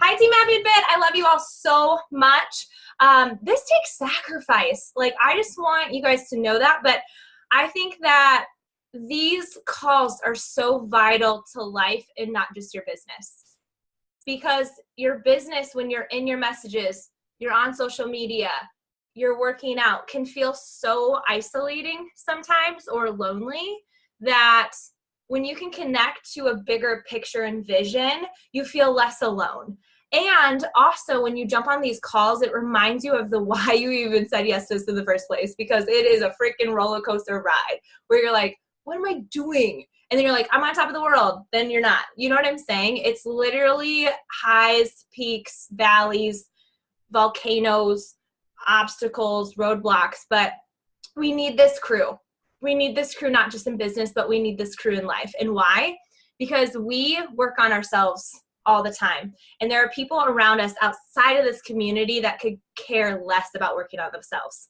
Hi, Team Happy&Fit. I love you all so much. This takes sacrifice. Like, I just want you guys to know that. But I think that these calls are so vital to life and not just your business. Because your business, when you're in your messages, you're on social media, you're working out, can feel so isolating sometimes or lonely that when you can connect to a bigger picture and vision, you feel less alone. And also when you jump on these calls, it reminds you of the why you even said yes to this in the first place, because it is a freaking roller coaster ride where you're like, what am I doing? And then you're like, I'm on top of the world. Then you're not. You know what I'm saying? It's literally highs, peaks, valleys, volcanoes, obstacles, roadblocks. But we need this crew. We need this crew not just in business, but we need this crew in life. And why? Because we work on ourselves all the time. And there are people around us outside of this community that could care less about working on themselves.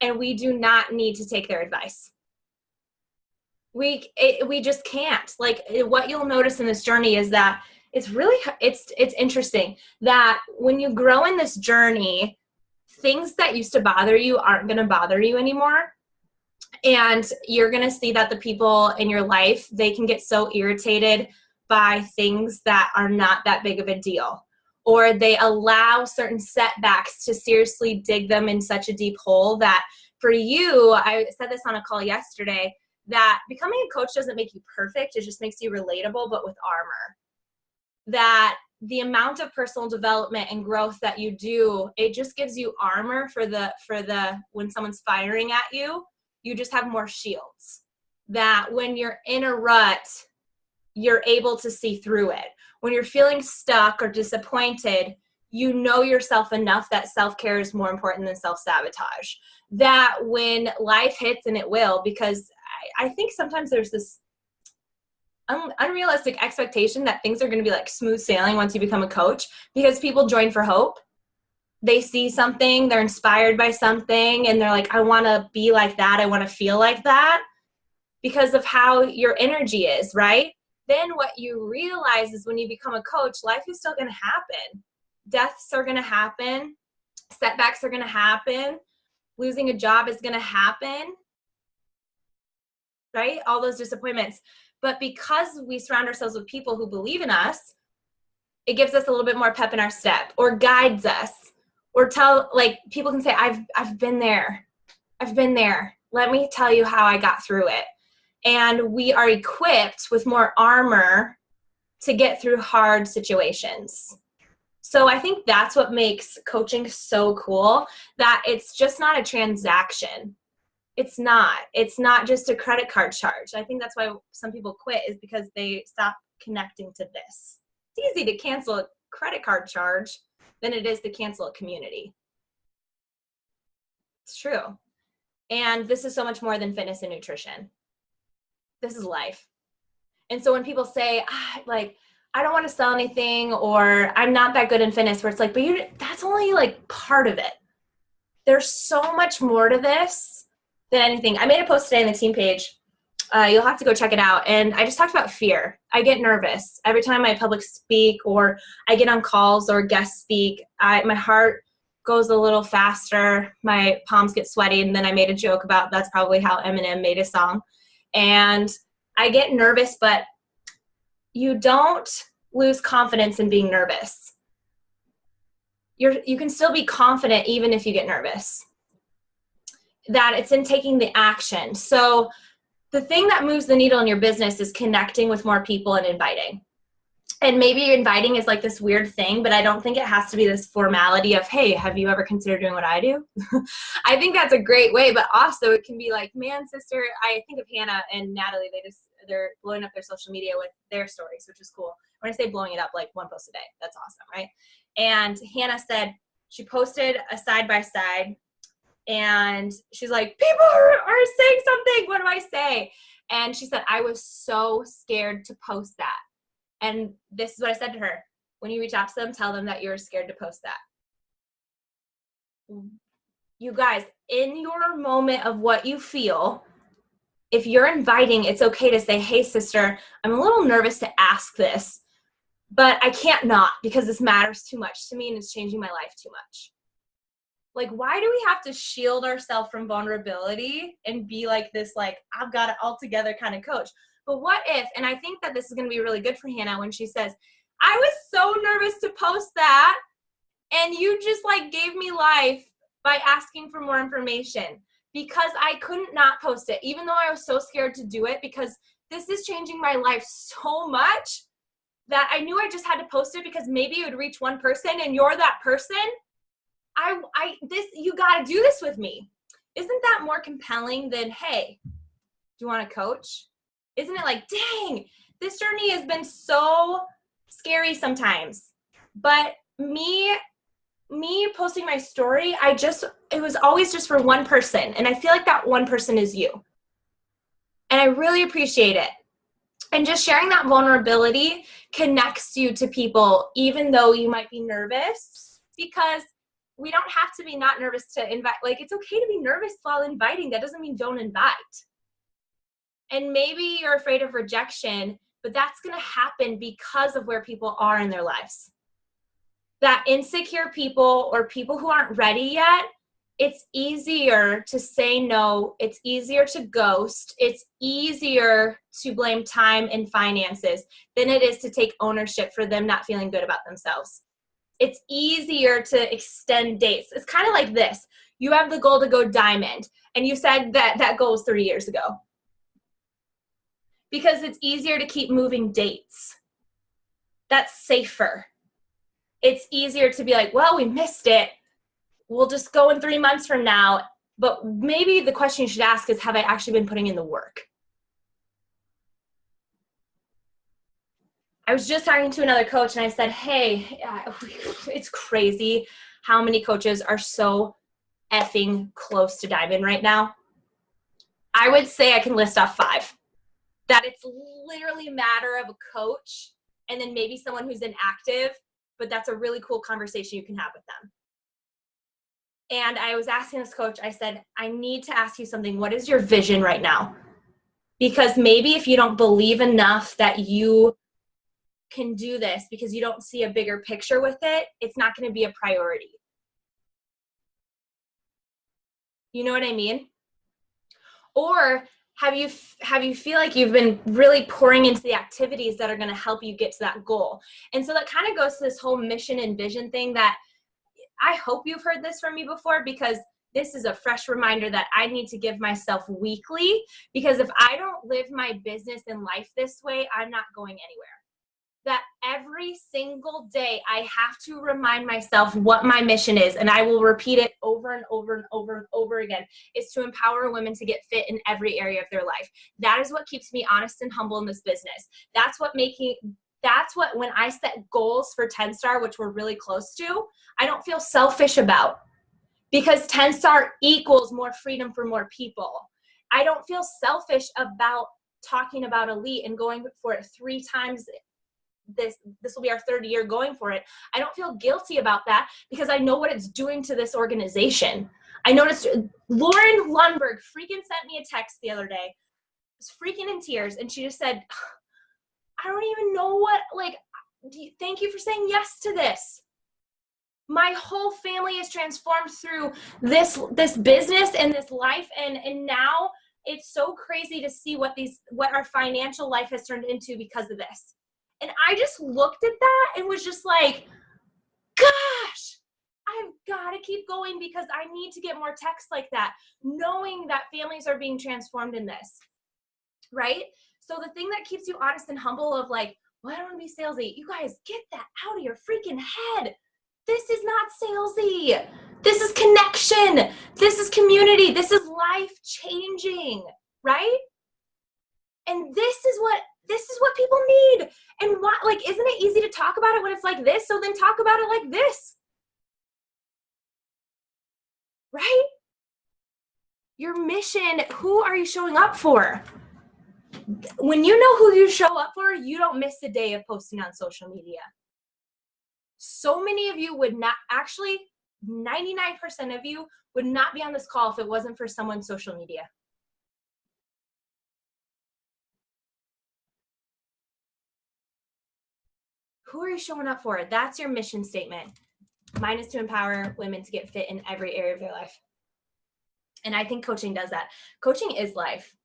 And we do not need to take their advice. We just can't. Like, what you'll notice in this journey is that it's interesting that when you grow in this journey, things that used to bother you aren't going to bother you anymore. And you're going to see that the people in your life, they can get so irritated by things that are not that big of a deal, or they allow certain setbacks to seriously dig them in such a deep hole that for you, I said this on a call yesterday, that becoming a coach doesn't make you perfect. It just makes you relatable, but with armor. That the amount of personal development and growth that you do, it just gives you armor for the when someone's firing at you, you just have more shields. That when you're in a rut, you're able to see through it. When you're feeling stuck or disappointed, you know yourself enough that self-care is more important than self-sabotage. That when life hits, and it will, because I think sometimes there's this unrealistic expectation that things are going to be like smooth sailing once you become a coach, because people join for hope. They see something, they're inspired by something, and they're like, I want to be like that. I want to feel like that because of how your energy is, right? Then what you realize is when you become a coach, life is still going to happen. Deaths are going to happen. Setbacks are going to happen. Losing a job is going to happen, right? All those disappointments. But because we surround ourselves with people who believe in us, it gives us a little bit more pep in our step, or guides us, or people can say, I've been there. I've been there. Let me tell you how I got through it. And we are equipped with more armor to get through hard situations. So I think that's what makes coaching so cool, that it's just not a transaction. It's not just a credit card charge. I think that's why some people quit, is because they stop connecting to this. It's easy to cancel a credit card charge than it is to cancel a community. It's true. And this is so much more than fitness and nutrition. This is life. And so when people say, I don't want to sell anything, or I'm not that good in fitness, where it's like, but that's only like part of it. There's so much more to this than anything. I made a post today on the team page. You'll have to go check it out. And I just talked about fear. I get nervous every time I public speak, or I get on calls or guest speak. My heart goes a little faster. My palms get sweaty. And then I made a joke about that's probably how Eminem made his song. And I get nervous, but you don't lose confidence in being nervous. You can still be confident even if you get nervous. That it's in taking the action. So the thing that moves the needle in your business is connecting with more people and inviting. And maybe inviting is like this weird thing, but I don't think it has to be this formality of, hey, have you ever considered doing what I do? I think that's a great way, but also it can be like, man, sister, I think of Hannah and Natalie, they're blowing up their social media with their stories, which is cool. When I say blowing it up, like one post a day, that's awesome, right? And Hannah said she posted a side-by-side, and she's like, people are saying something. What do I say? And she said, I was so scared to post that. And this is what I said to her. When you reach out to them, tell them that you're scared to post that. You guys, in your moment of what you feel, if you're inviting, it's okay to say, hey, sister, I'm a little nervous to ask this. but I can't not, because this matters too much to me and it's changing my life too much. Like, why do we have to shield ourselves from vulnerability and be like this, like, I've got it all together kind of coach? But what if, and I think that this is going to be really good for Hannah when she says, I was so nervous to post that, and you just like gave me life by asking for more information, because I couldn't not post it, even though I was so scared to do it, because this is changing my life so much that I knew I just had to post it because maybe it would reach one person, and you're that person. You got to do this with me. Isn't that more compelling than, hey, do you want to coach? Isn't it like, dang, this journey has been so scary sometimes. But me posting my story, it was always just for one person. And I feel like that one person is you. And I really appreciate it. And just sharing that vulnerability connects you to people, even though you might be nervous, because we don't have to be not nervous to invite. Like, it's okay to be nervous while inviting. That doesn't mean don't invite. And maybe you're afraid of rejection, but that's going to happen because of where people are in their lives. That insecure people or people who aren't ready yet, it's easier to say no. It's easier to ghost. It's easier to blame time and finances than it is to take ownership for them not feeling good about themselves. It's easier to extend dates. It's kind of like this. You have the goal to go diamond, and you said that goal was 3 years ago. Because it's easier to keep moving dates. That's safer. It's easier to be like, well, we missed it. We'll just go in 3 months from now. But maybe the question you should ask is, have I actually been putting in the work? I was just talking to another coach, and I said, hey, it's crazy how many coaches are so effing close to diamond right now. I would say I can list off 5. That it's literally a matter of a coach and then maybe someone who's inactive, but that's a really cool conversation you can have with them. And I was asking this coach, I said, I need to ask you something. What is your vision right now? Because maybe if you don't believe enough that you can do this because you don't see a bigger picture with it, it's not going to be a priority. You know what I mean? Or have you feel like you've been really pouring into the activities that are going to help you get to that goal? And so that kind of goes to this whole mission and vision thing that I hope you've heard this from me before, because this is a fresh reminder that I need to give myself weekly, because if I don't live my business and life this way, I'm not going anywhere. That every single day I have to remind myself what my mission is, and I will repeat it over and over and over and over again, is to empower women to get fit in every area of their life. That is what keeps me honest and humble in this business. That's what when I set goals for 10 Star, which we're really close to, I don't feel selfish about, because 10 Star equals more freedom for more people. I don't feel selfish about talking about Elite and going for it 3 times. This will be our 3rd year going for it. I don't feel guilty about that, because I know what it's doing to this organization. I noticed Lauren Lundberg freaking sent me a text the other day. I was freaking in tears, and she just said, I don't even know what, thank you for saying yes to this. My whole family is transformed through this business and this life, and now it's so crazy to see what our financial life has turned into because of this. And I just looked at that and was just like, gosh, I've got to keep going, because I need to get more texts like that, knowing that families are being transformed in this, right? So the thing that keeps you honest and humble of like, well, I don't want to be salesy. You guys, get that out of your freaking head. This is not salesy. This is connection. This is community. This is life changing, right? And this is what people need. And why, isn't it easy to talk about it when it's like this? So then talk about it like this. Right? Your mission, who are you showing up for? When you know who you show up for, you don't miss a day of posting on social media. So many of you would not, actually 99% of you would not be on this call if it wasn't for someone's social media. Who are you showing up for? That's your mission statement. Mine is to empower women to get fit in every area of their life. And I think coaching does that. Coaching is life,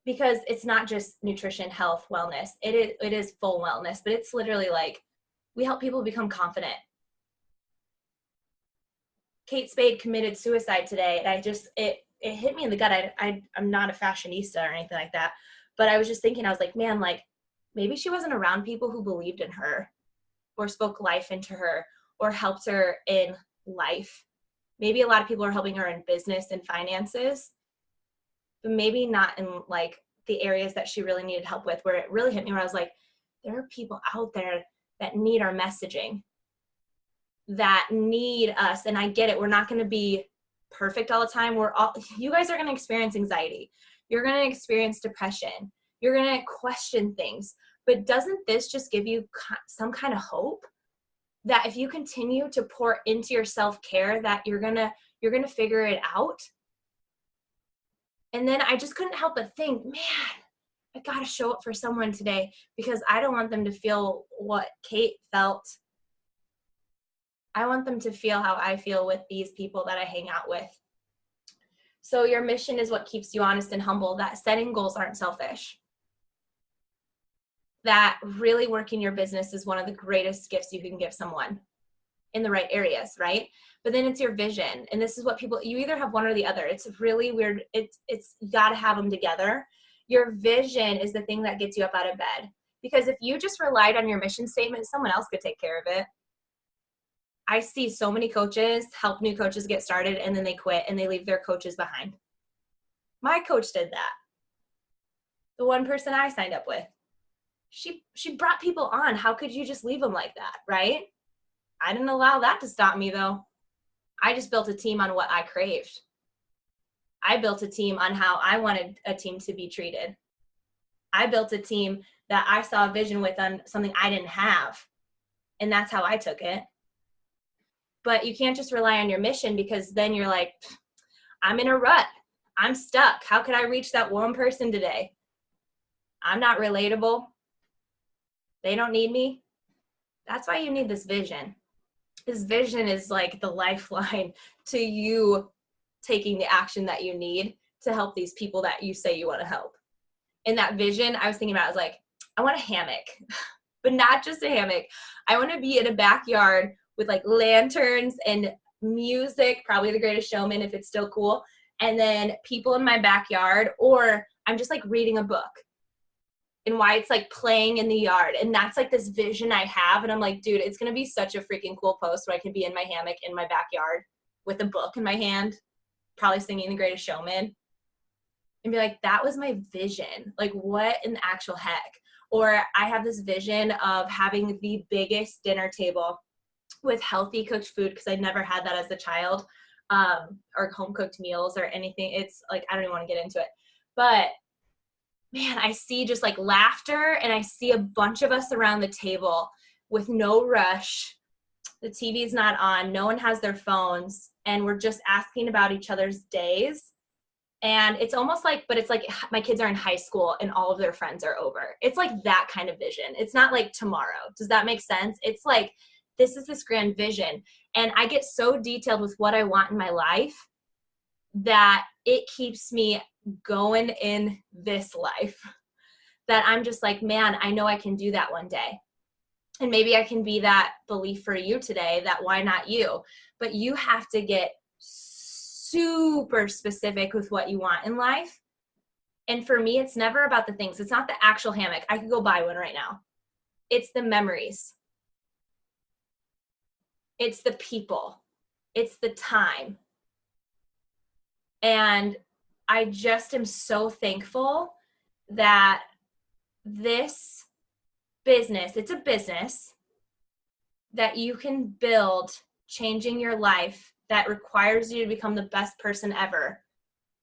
because it's not just nutrition, health, wellness. It is full wellness, but it's literally like we help people become confident. Kate Spade committed suicide today, and it hit me in the gut. I'm not a fashionista or anything like that, but I was just thinking, I was like, man, like maybe she wasn't around people who believed in her or spoke life into her or helped her in life. Maybe a lot of people are helping her in business and finances, but maybe not in like the areas that she really needed help with, where it really hit me, where I was like, there are people out there that need our messaging, that need us. And I get it. We're not going to be perfect all the time. You guys are going to experience anxiety. You're going to experience depression. You're going to question things. But doesn't this just give you some kind of hope that if you continue to pour into your self-care, that you're going to figure it out? And then I just couldn't help but think, man, I got to show up for someone today, because I don't want them to feel what Kate felt. I want them to feel how I feel with these people that I hang out with. So your mission is what keeps you honest and humble, that setting goals aren't selfish, that really working your business is one of the greatest gifts you can give someone in the right areas, right? But then it's your vision. And this is what you either have one or the other. It's really weird. You got to have them together. Your vision is the thing that gets you up out of bed. Because if you just relied on your mission statement, someone else could take care of it. I see so many coaches help new coaches get started, and then they quit and they leave their coaches behind. My coach did that. The one person I signed up with, she brought people on. How could you just leave them like that, right? I didn't allow that to stop me, though. I just built a team on what I craved. I built a team on how I wanted a team to be treated. I built a team that I saw a vision with on something I didn't have. And that's how I took it. But you can't just rely on your mission, because then you're like, I'm in a rut. I'm stuck. How could I reach that one person today? I'm not relatable. They don't need me. That's why you need this vision. This vision is like the lifeline to you taking the action that you need to help these people that you say you want to help. In that vision, I was thinking about, I was like, I want a hammock, but not just a hammock. I want to be in a backyard with like lanterns and music, probably The Greatest Showman if it's still cool, and then people in my backyard, or I'm just like reading a book and why it's like playing in the yard. And that's like this vision I have. And I'm like, dude, it's going to be such a freaking cool post where I can be in my hammock in my backyard with a book in my hand, probably singing The Greatest Showman, and be like, that was my vision. Like, what in the actual heck? Or I have this vision of having the biggest dinner table with healthy cooked food, because I never had that as a child, or home cooked meals or anything. It's like, I don't even want to get into it. But man, I see just like laughter, and I see a bunch of us around the table with no rush. The TV's not on. No one has their phones. And we're just asking about each other's days. And it's almost like, but it's like my kids are in high school and all of their friends are over. It's like that kind of vision. It's not like tomorrow. Does that make sense? It's like, this is this grand vision. And I get so detailed with what I want in my life that it keeps me going in this life, that I'm just like, man, I know I can do that one day. And maybe I can be that belief for you today, that why not you? But you have to get super specific with what you want in life. And for me, it's never about the things. It's not the actual hammock. I could go buy one right now. It's the memories. It's the people. It's the time. And I just am so thankful that this business, it's a business that you can build, changing your life, that requires you to become the best person ever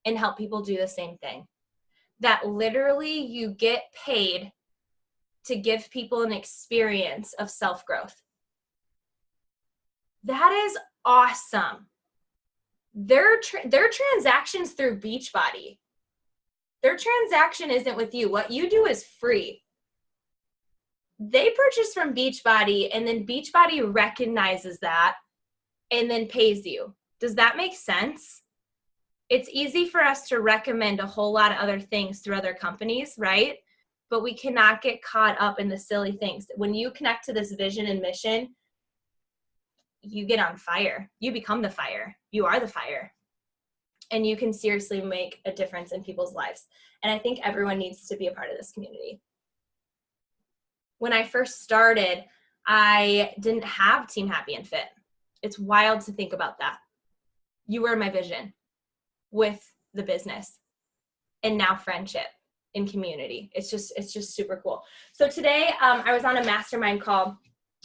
and help people do the same thing. That literally you get paid to give people an experience of self-growth. That is awesome. Their transactions through Beachbody. Their transaction isn't with you. What you do is free. They purchase from Beachbody, and then Beachbody recognizes that and then pays you. Does that make sense? It's easy for us to recommend a whole lot of other things through other companies, right? But we cannot get caught up in the silly things. When you connect to this vision and mission, you get on fire. You become the fire. You are the fire. And you can seriously make a difference in people's lives. And I think everyone needs to be a part of this community. When I first started, I didn't have Team Happy and Fit. It's wild to think about that. You were my vision with the business, and now friendship and community. It's just super cool. So today I was on a mastermind call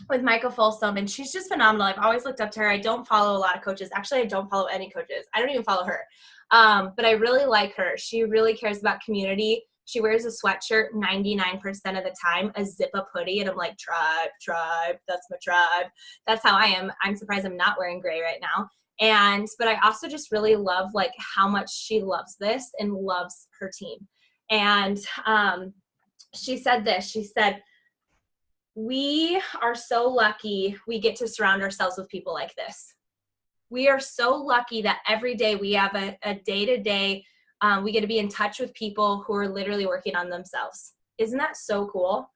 with Micah Folsom, and she's just phenomenal. I've always looked up to her. I don't follow a lot of coaches. Actually, I don't follow any coaches. I don't even follow her. But I really like her. She really cares about community. She wears a sweatshirt 99% of the time, a zip-up hoodie, and I'm like, tribe, that's my tribe. That's how I am. I'm surprised I'm not wearing gray right now. But I also just really love like how much she loves this and loves her team. And she said this, she said, we are so lucky we get to surround ourselves with people like this. We are so lucky that every day we have a day-to-day, we get to be in touch with people who are literally working on themselves. Isn't that so cool?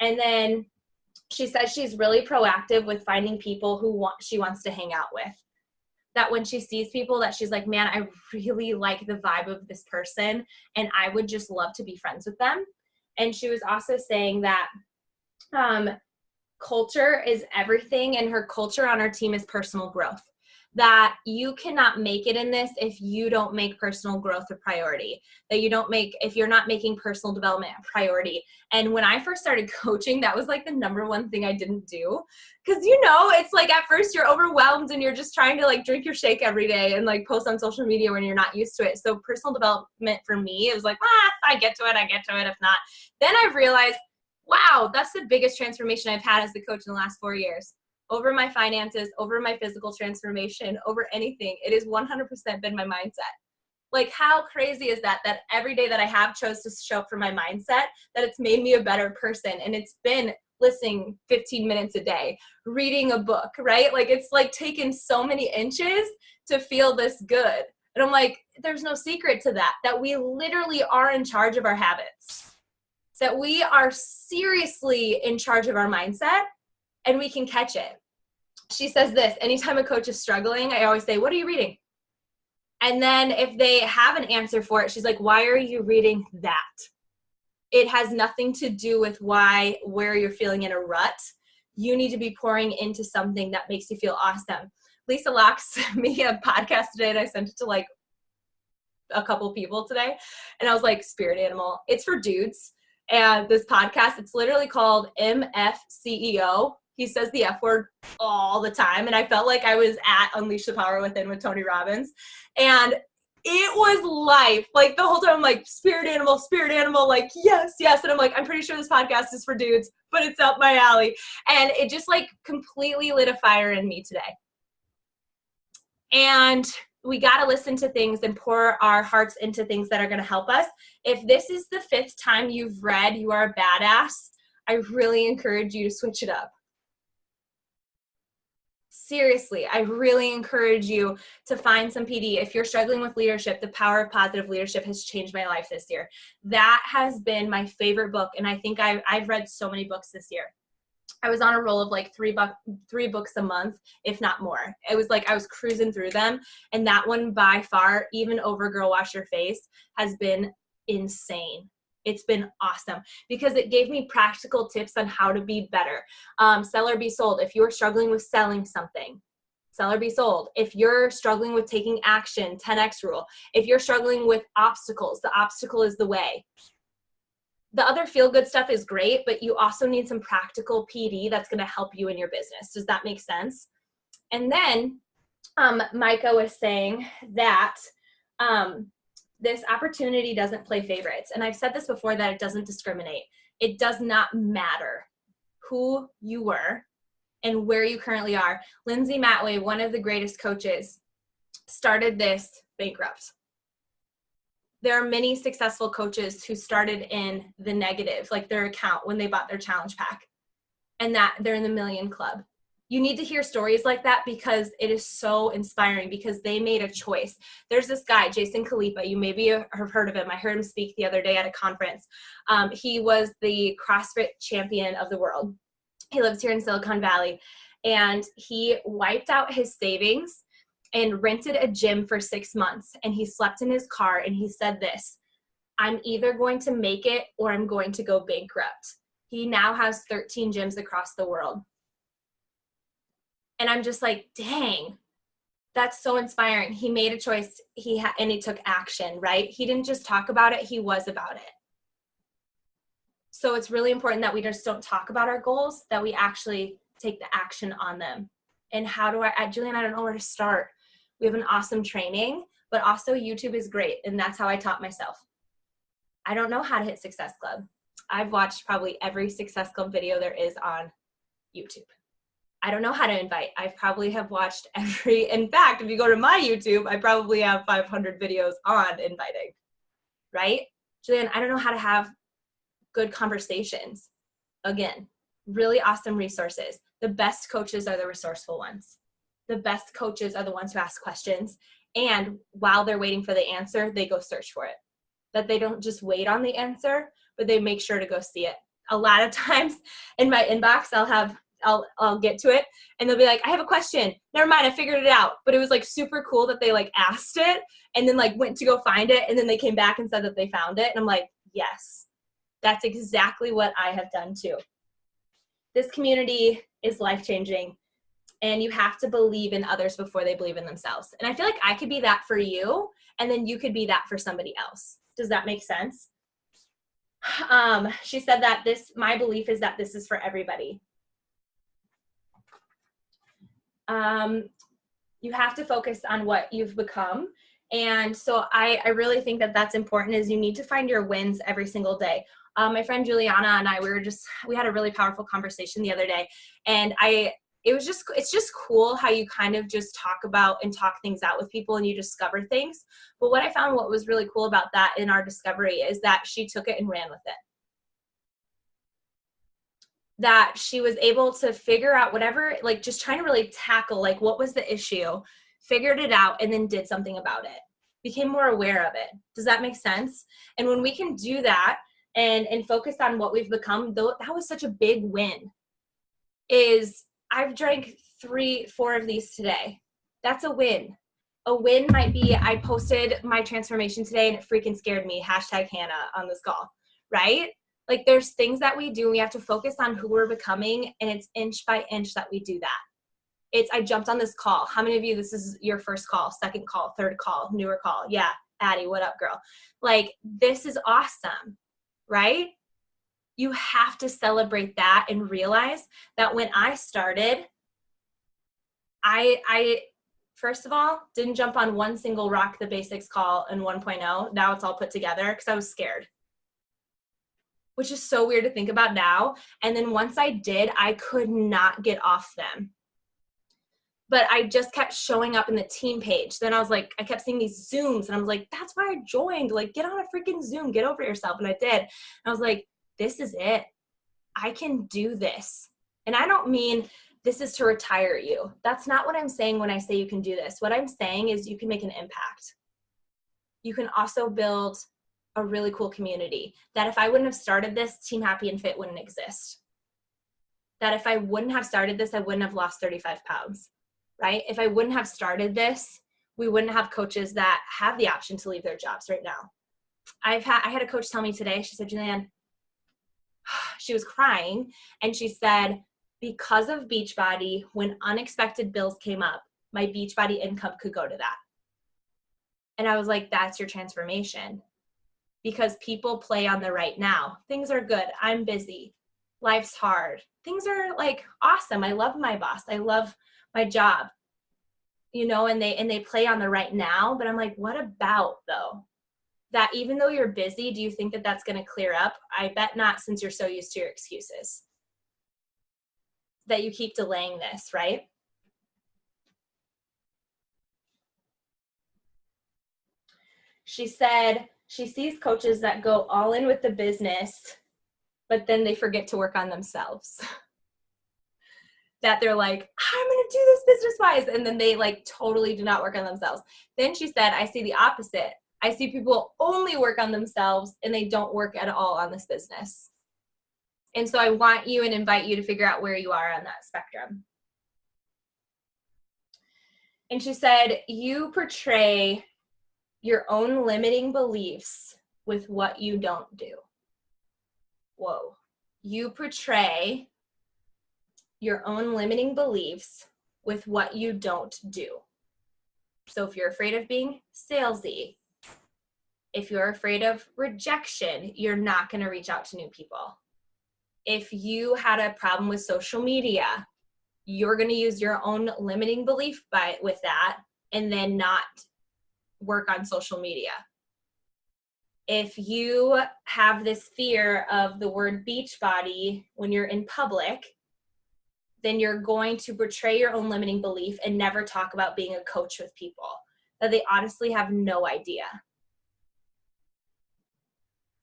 And then she says she's really proactive with finding people who she wants to hang out with. That when she sees people that she's like, man, I really like the vibe of this person and I would just love to be friends with them. And she was also saying that culture is everything, and her culture on her team is personal growth. That you cannot make it in this if you don't make personal growth a priority, that if you're not making personal development a priority. And when I first started coaching, that was like the number one thing I didn't do. Cause it's like at first you're overwhelmed and you're just trying to like drink your shake every day and like post on social media when you're not used to it. So personal development for me, it was like, if I get to it, I get to it. If not, then I've realized, wow, that's the biggest transformation I've had as a coach in the last 4 years. Over my finances, over my physical transformation, over anything. It has 100% been my mindset. Like, how crazy is that every day that I have chose to show up for my mindset, that it's made me a better person. And it's been listening 15 minutes a day, reading a book, right? Like, it's like taken so many inches to feel this good. And I'm like, there's no secret to that we literally are in charge of our habits, that we are seriously in charge of our mindset. And we can catch it. She says this, anytime a coach is struggling, I always say, what are you reading? And then if they have an answer for it, she's like, why are you reading that? It has nothing to do with where you're feeling in a rut. You need to be pouring into something that makes you feel awesome. Lisa Locke sent me a podcast today, and I sent it to like a couple people today. And I was like, Spirit Animal. It's for dudes. And this podcast, it's literally called MFCEO. He says the F word all the time. And I felt like I was at Unleash the Power Within with Tony Robbins. And it was life. Like the whole time I'm like, spirit animal, like, yes. And I'm like, I'm pretty sure this podcast is for dudes, but it's up my alley. And it just like completely lit a fire in me today. And we got to listen to things and pour our hearts into things that are going to help us. If this is the 5th time you've read You Are a Badass, I really encourage you to switch it up. Seriously, I really encourage you to find some PD. If you're struggling with leadership, The Power of Positive Leadership has changed my life this year. That has been my favorite book, and I think I've read so many books this year. I was on a roll of like three books a month, if not more. It was like I was cruising through them, and that one by far, even over Girl Wash Your Face, has been insane. It's been awesome because it gave me practical tips on how to be better. Sell or be sold. If you're struggling with selling something, sell or be sold. If you're struggling with taking action, 10X rule. If you're struggling with obstacles, the obstacle is the way. The other feel-good stuff is great, but you also need some practical PD that's going to help you in your business. Does that make sense? And then Micah was saying that this opportunity doesn't play favorites. And I've said this before, that it doesn't discriminate. It does not matter who you were and where you currently are. Lindsay Matway, one of the greatest coaches, started this bankrupt. There are many successful coaches who started in the negative, like their account when they bought their challenge pack. and that they're in the million club. You need to hear stories like that because it is so inspiring because they made a choice. There's this guy, Jason Khalipa. You maybe have heard of him. I heard him speak the other day at a conference. He was the CrossFit champion of the world. He lives here in Silicon Valley, and he wiped out his savings and rented a gym for 6 months, and he slept in his car, and he said this: I'm either going to make it or I'm going to go bankrupt. He now has 13 gyms across the world. And I'm just like, dang, that's so inspiring. He made a choice, and he took action, right? He didn't just talk about it, he was about it. So it's really important that we just don't talk about our goals, that we actually take the action on them. And how do Julianne, I don't know where to start. We have an awesome training, but also YouTube is great. And that's how I taught myself. I don't know how to hit Success Club. I've watched probably every Success Club video there is on YouTube. I don't know how to invite. I probably have watched in fact, if you go to my YouTube, I probably have 500 videos on inviting, right? Julianne, I don't know how to have good conversations. Again, really awesome resources. The best coaches are the resourceful ones. The best coaches are the ones who ask questions. And while they're waiting for the answer, they go search for it. That they don't just wait on the answer, but they make sure to go see it. A lot of times in my inbox, I'll get to it and they'll be like, I have a question. Never mind, I figured it out. But it was like super cool that they like asked it and then like went to go find it. And then they came back and said that they found it. And I'm like, yes, that's exactly what I have done too. This community is life-changing, and you have to believe in others before they believe in themselves. And I feel like I could be that for you, and then you could be that for somebody else. Does that make sense? She said that my belief is that this is for everybody. You have to focus on what you've become. And so I really think that that's important, is you need to find your wins every single day. My friend Juliana and I, we had a really powerful conversation the other day, and it's just cool how you kind of just talk about and talk things out with people and you discover things. But what I found, what was really cool about that in our discovery, is that she took it and ran with it. That she was able to figure out whatever, like just trying to really tackle like what was the issue, figured it out, and then did something about it, became more aware of it. Does that make sense? And when we can do that and focus on what we've become, though, that was such a big win. Is I've drank 3-4 of these today. That's a win. A win might be I posted my transformation today and it freaking scared me. #Hannah on this call, right? Like there's things that we do and we have to focus on who we're becoming, and it's inch by inch that we do that. I jumped on this call. How many of you, this is your first call, second call, third call, newer call? Yeah, Addie, what up, girl? Like this is awesome, right? You have to celebrate that and realize that when I started, I first of all, didn't jump on one single Rock the Basics call in 1.0. Now it's all put together because I was scared, which is so weird to think about now. And then once I did, I could not get off them. But I just kept showing up in the team page. Then I was like, I kept seeing these Zooms and I was like, that's why I joined. Like, get on a freaking Zoom, get over yourself. And I did. And I was like, this is it. I can do this. And I don't mean this is to retire you. That's not what I'm saying when I say you can do this. What I'm saying is you can make an impact. You can also build a really cool community that if I wouldn't have started this, Team Happy and Fit wouldn't exist. That if I wouldn't have started this, I wouldn't have lost 35 pounds, right? If I wouldn't have started this, we wouldn't have coaches that have the option to leave their jobs right now. I had a coach tell me today, she said, Julianne, she was crying, and she said, because of Beachbody, when unexpected bills came up, my Beachbody income could go to that. And I was like, that's your transformation. Because people play on the right now. Things are good. I'm busy. Life's hard. Things are like awesome. I love my boss. I love my job. You know, and they play on the right now. But I'm like, what about though? That even though you're busy, do you think that that's going to clear up? I bet not, since you're so used to your excuses. That you keep delaying this, right? She said she sees coaches that go all in with the business, but then they forget to work on themselves. that they're like, I'm going to do this business-wise. And then they like totally do not work on themselves. Then she said, I see the opposite. I see people only work on themselves and they don't work at all on this business. And so I want you and invite you to figure out where you are on that spectrum. And she said, you portray your own limiting beliefs with what you don't do. Whoa. You portray your own limiting beliefs with what you don't do. So if you're afraid of being salesy, if you're afraid of rejection, you're not going to reach out to new people. If you had a problem with social media, you're going to use your own limiting belief with that and then not work on social media. If you have this fear of the word beach body when you're in public, then you're going to portray your own limiting belief and never talk about being a coach with people that they honestly have no idea.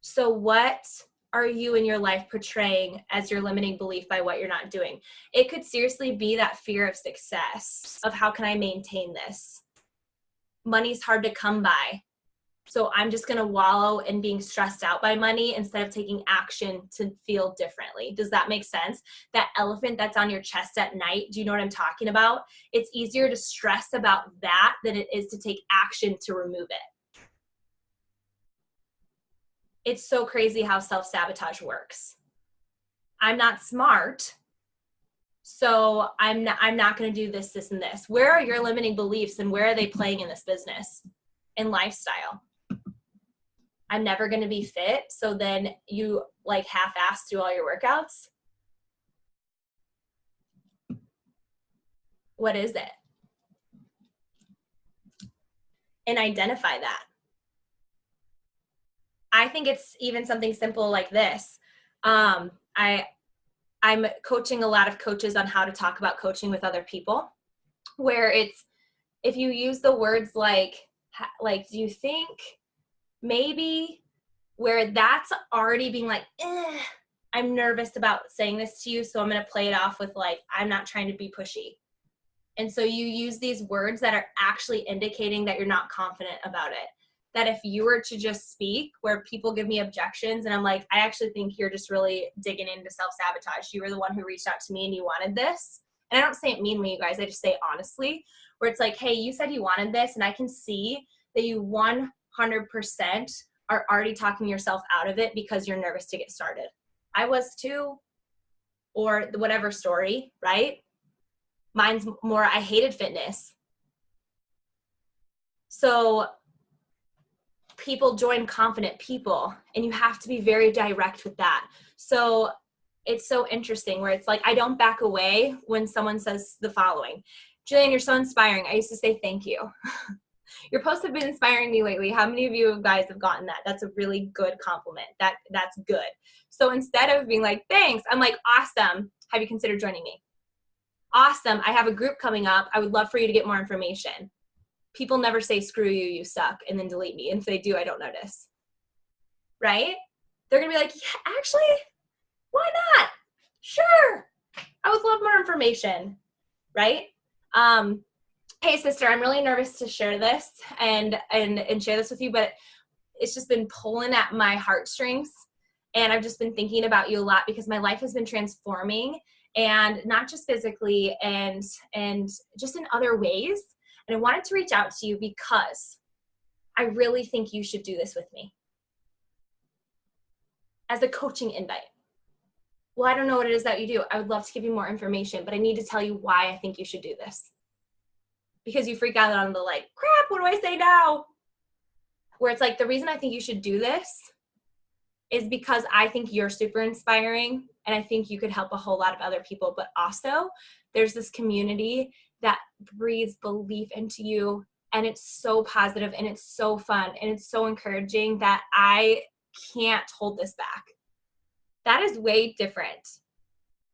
So what are you in your life portraying as your limiting belief by what you're not doing? It could seriously be that fear of success, of how can I maintain this? Money's hard to come by. So I'm just going to wallow in being stressed out by money instead of taking action to feel differently. Does that make sense? That elephant that's on your chest at night, do you know what I'm talking about? It's easier to stress about that than it is to take action to remove it. It's so crazy how self-sabotage works. I'm not smart, so I'm not going to do this, this, and this. Where are your limiting beliefs and where are they playing in this business and lifestyle? I'm never going to be fit. So then you like half-ass do all your workouts. What is it? And identify that. I think it's even something simple like this. I'm coaching a lot of coaches on how to talk about coaching with other people, where it's, if you use the words like, do you think maybe, where that's already being like, I'm nervous about saying this to you, so I'm going to play it off with like, I'm not trying to be pushy. And so you use these words that are actually indicating that you're not confident about it. That if you were to just speak where people give me objections and I'm like, I actually think you're just really digging into self-sabotage. You were the one who reached out to me and you wanted this. And I don't say it meanly, you guys. I just say it honestly, where it's like, hey, you said you wanted this and I can see that you 100% are already talking yourself out of it because you're nervous to get started. I was too, or whatever story, right? Mine's more, I hated fitness. So people join confident people and you have to be very direct with that. So it's so interesting where it's like, I don't back away when someone says the following, Jillian, you're so inspiring. I used to say, thank you. Your posts have been inspiring me lately. How many of you guys have gotten that? That's a really good compliment. That's good. So instead of being like, thanks, I'm like, awesome. Have you considered joining me? Awesome. I have a group coming up. I would love for you to get more information. People never say, screw you, you suck, and then delete me. And if they do, I don't notice. Right? They're going to be like, yeah, actually, why not? Sure. I would love more information. Right? Hey, sister, I'm really nervous to share this and share this with you, but it's just been pulling at my heartstrings. And I've just been thinking about you a lot because my life has been transforming, and not just physically and just in other ways. And I wanted to reach out to you because I really think you should do this with me as a coaching invite. Well, I don't know what it is that you do. I would love to give you more information, but I need to tell you why I think you should do this. Because you freak out on the like, crap, what do I say now? Where it's like, the reason I think you should do this is because I think you're super inspiring and I think you could help a whole lot of other people. But also there's this community that breathes belief into you, and it's so positive and it's so fun and it's so encouraging that I can't hold this back. That is way different.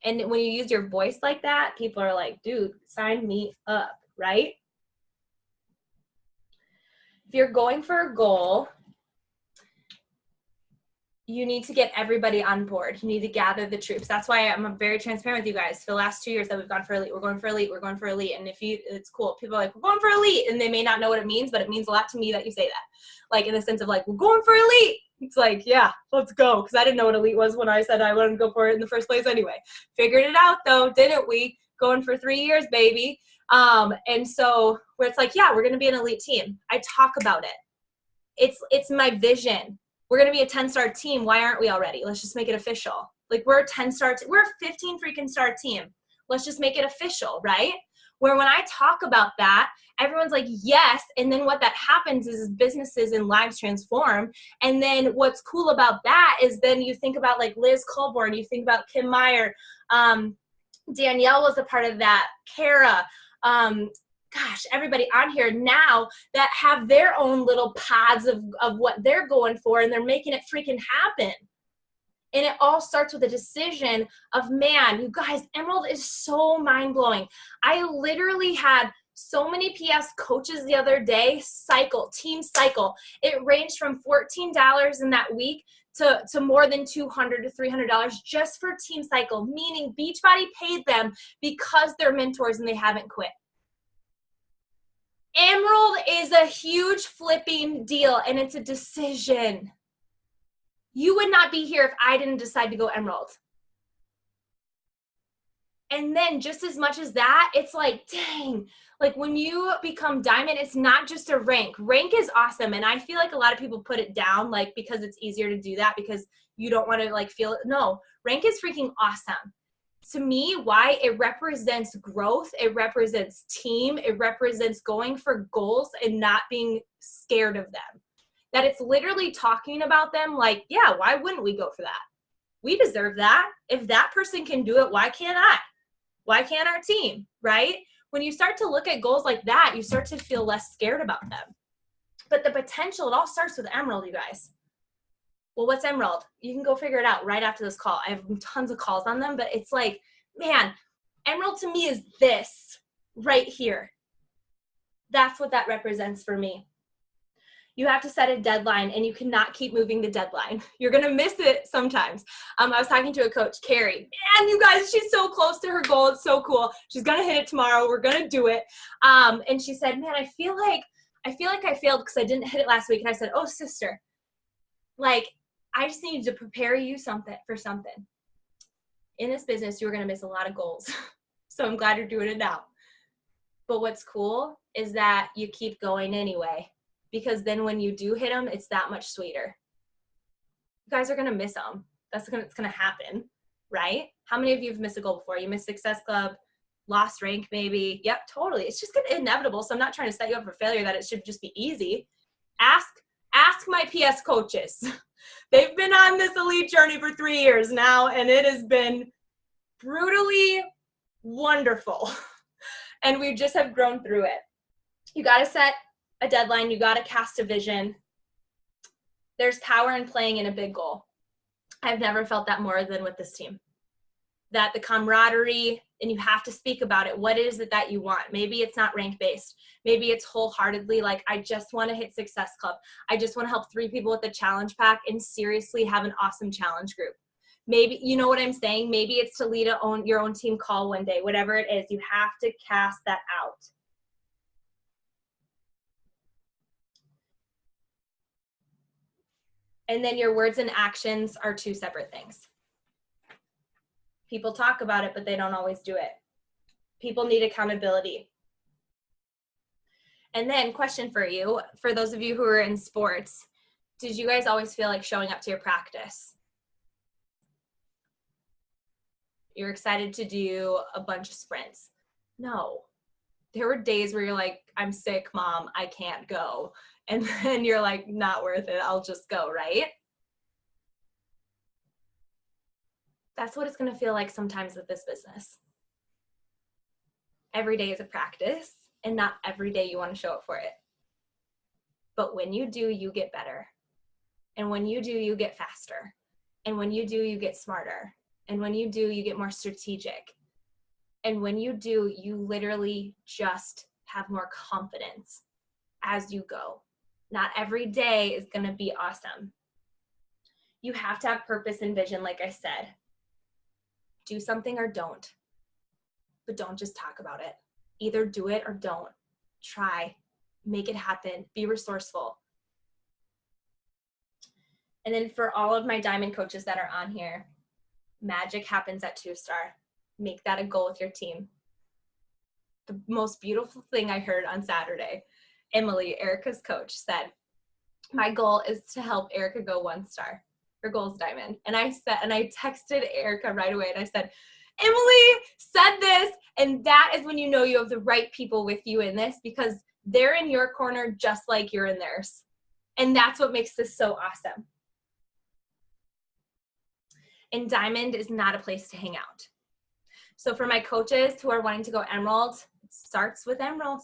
And when you use your voice like that, people are like, dude, sign me up, right? If you're going for a goal, you need to get everybody on board. You need to gather the troops. That's why I'm very transparent with you guys. For the last 2 years that we've gone for elite, we're going for elite, we're going for elite. And it's cool. People are like, we're going for elite. And they may not know what it means, but it means a lot to me that you say that. Like in the sense of like, we're going for elite. It's like, yeah, let's go. Because I didn't know what elite was when I said I wanted to go for it in the first place anyway. Figured it out though, didn't we? Going for 3 years, baby. And so where it's like, yeah, we're going to be an elite team. I talk about it. It's my vision. We're going to be a 10-star team. Why aren't we already? Let's just make it official. Like we're a 10-star, we're a 15 freaking star team. Let's just make it official, right? Where when I talk about that, everyone's like, yes. And then what that happens is businesses and lives transform. And then what's cool about that is then you think about like Liz Colborn, you think about Kim Meyer, Danielle was a part of that, Kara, gosh, everybody on here now that have their own little pods of what they're going for, and they're making it freaking happen. And it all starts with a decision of, man, you guys, Emerald is so mind-blowing. I literally had so many PS coaches the other day, team cycle. It ranged from $14 in that week to more than $200 to $300 just for team cycle, meaning Beachbody paid them because they're mentors and they haven't quit. Emerald is a huge flipping deal, and it's a decision. You would not be here if I didn't decide to go Emerald. And then just as much as that, it's like, dang, like when you become diamond, it's not just a rank. Rank is awesome. And I feel like a lot of people put it down, like, because it's easier to do that because you don't want to like feel it. No, rank is freaking awesome. To me, why? It represents growth. It represents team. It represents going for goals and not being scared of them. That it's literally talking about them like, yeah, why wouldn't we go for that? We deserve that. If that person can do it, why can't I? Why can't our team, right? When you start to look at goals like that, you start to feel less scared about them. But the potential, it all starts with Emerald, you guys. Well, what's Emerald? You can go figure it out right after this call. I have tons of calls on them, but it's like, man, Emerald to me is this right here. That's what that represents for me. You have to set a deadline, and you cannot keep moving the deadline. You're going to miss it sometimes. I was talking to a coach, Carrie. Man, you guys, she's so close to her goal. It's so cool. She's going to hit it tomorrow. We're going to do it. And she said, man, I feel like I failed because I didn't hit it last week. And I said, oh, sister, like, I just needed to prepare you for something. In this business, you're going to miss a lot of goals. So I'm glad you're doing it now. But what's cool is that you keep going anyway, because then when you do hit them, it's that much sweeter. You guys are going to miss them. It's going to happen, right? How many of you have missed a goal before? You missed Success Club, lost rank maybe. Yep, totally. It's just inevitable. So I'm not trying to set you up for failure that it should just be easy. Ask my PS coaches. They've been on this elite journey for 3 years now, and it has been brutally wonderful. And we just have grown through it. You got to set a deadline. You got to cast a vision. There's power in playing in a big goal. I've never felt that more than with this team. That the camaraderie, and you have to speak about it. What is it that you want? Maybe it's not rank based. Maybe it's wholeheartedly like, I just want to hit Success Club. I just want to help 3 people with the challenge pack and seriously have an awesome challenge group. Maybe, you know what I'm saying? Maybe it's to lead your own team call one day, whatever it is. You have to cast that out. And then your words and actions are 2 separate things. People talk about it, but they don't always do it. People need accountability. And then, question for you, for those of you who are in sports, did you guys always feel like showing up to your practice? You're excited to do a bunch of sprints. No. There were days where you're like, I'm sick, Mom, I can't go. And then you're like, not worth it, I'll just go, right? That's what it's going to feel like sometimes with this business. Every day is a practice, and not every day you want to show up for it. But when you do, you get better. And when you do, you get faster. And when you do, you get smarter. And when you do, you get more strategic. And when you do, you literally just have more confidence as you go. Not every day is going to be awesome. You have to have purpose and vision, like I said. Do something or don't. But don't just talk about it. Either do it or don't. Try. Make it happen. Be resourceful. And then for all of my diamond coaches that are on here, magic happens at 2-star. Make that a goal with your team. The most beautiful thing I heard on Saturday, Emily, Erica's coach, said, my goal is to help Erica go 1-star. Her goal is diamond. And I texted Erica right away and I said, Emily said this, and that is when you know you have the right people with you in this, because they're in your corner just like you're in theirs. And that's what makes this so awesome. And diamond is not a place to hang out. So for my coaches who are wanting to go emerald, it starts with emerald.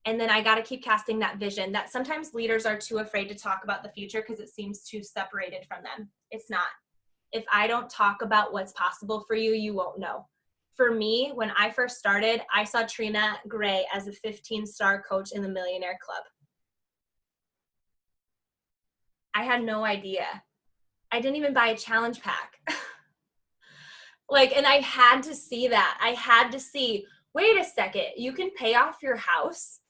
And then I got to keep casting that vision that sometimes leaders are too afraid to talk about the future because it seems too separated from them. It's not. If I don't talk about what's possible for you, you won't know. For me, when I first started, I saw Trina Gray as a 15-star coach in the Millionaire Club. I had no idea. I didn't even buy a challenge pack. And I had to see that. I had to see, wait a second, you can pay off your house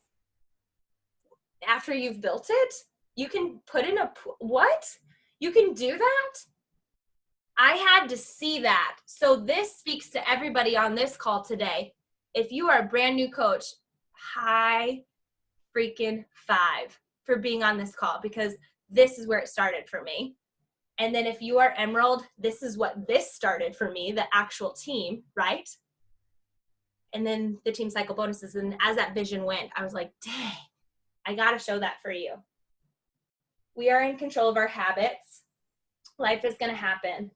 after you've built it? You can put in what? You can do that? I had to see that. So this speaks to everybody on this call today. If you are a brand new coach, high freaking five for being on this call, because this is where it started for me. And then if you are emerald, this is what this started for me, the actual team, right? And then the team cycle bonuses. And as that vision went, I was like, dang, I got to show that for you. We are in control of our habits. Life is going to happen,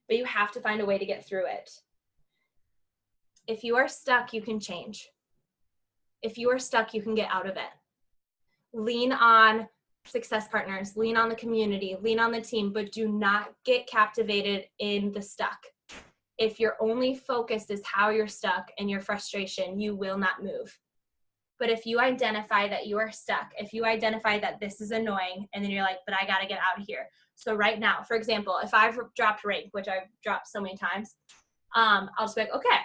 but you have to find a way to get through it. If you are stuck, you can change. If you are stuck, you can get out of it. Lean on success partners, lean on the community, lean on the team, but do not get captivated in the stuck. If your only focus is how you're stuck and your frustration, you will not move. But if you identify that you are stuck, if you identify that this is annoying, and then you're like, but I got to get out of here. So right now, for example, if I've dropped rank, which I've dropped so many times, I'll just be like, okay,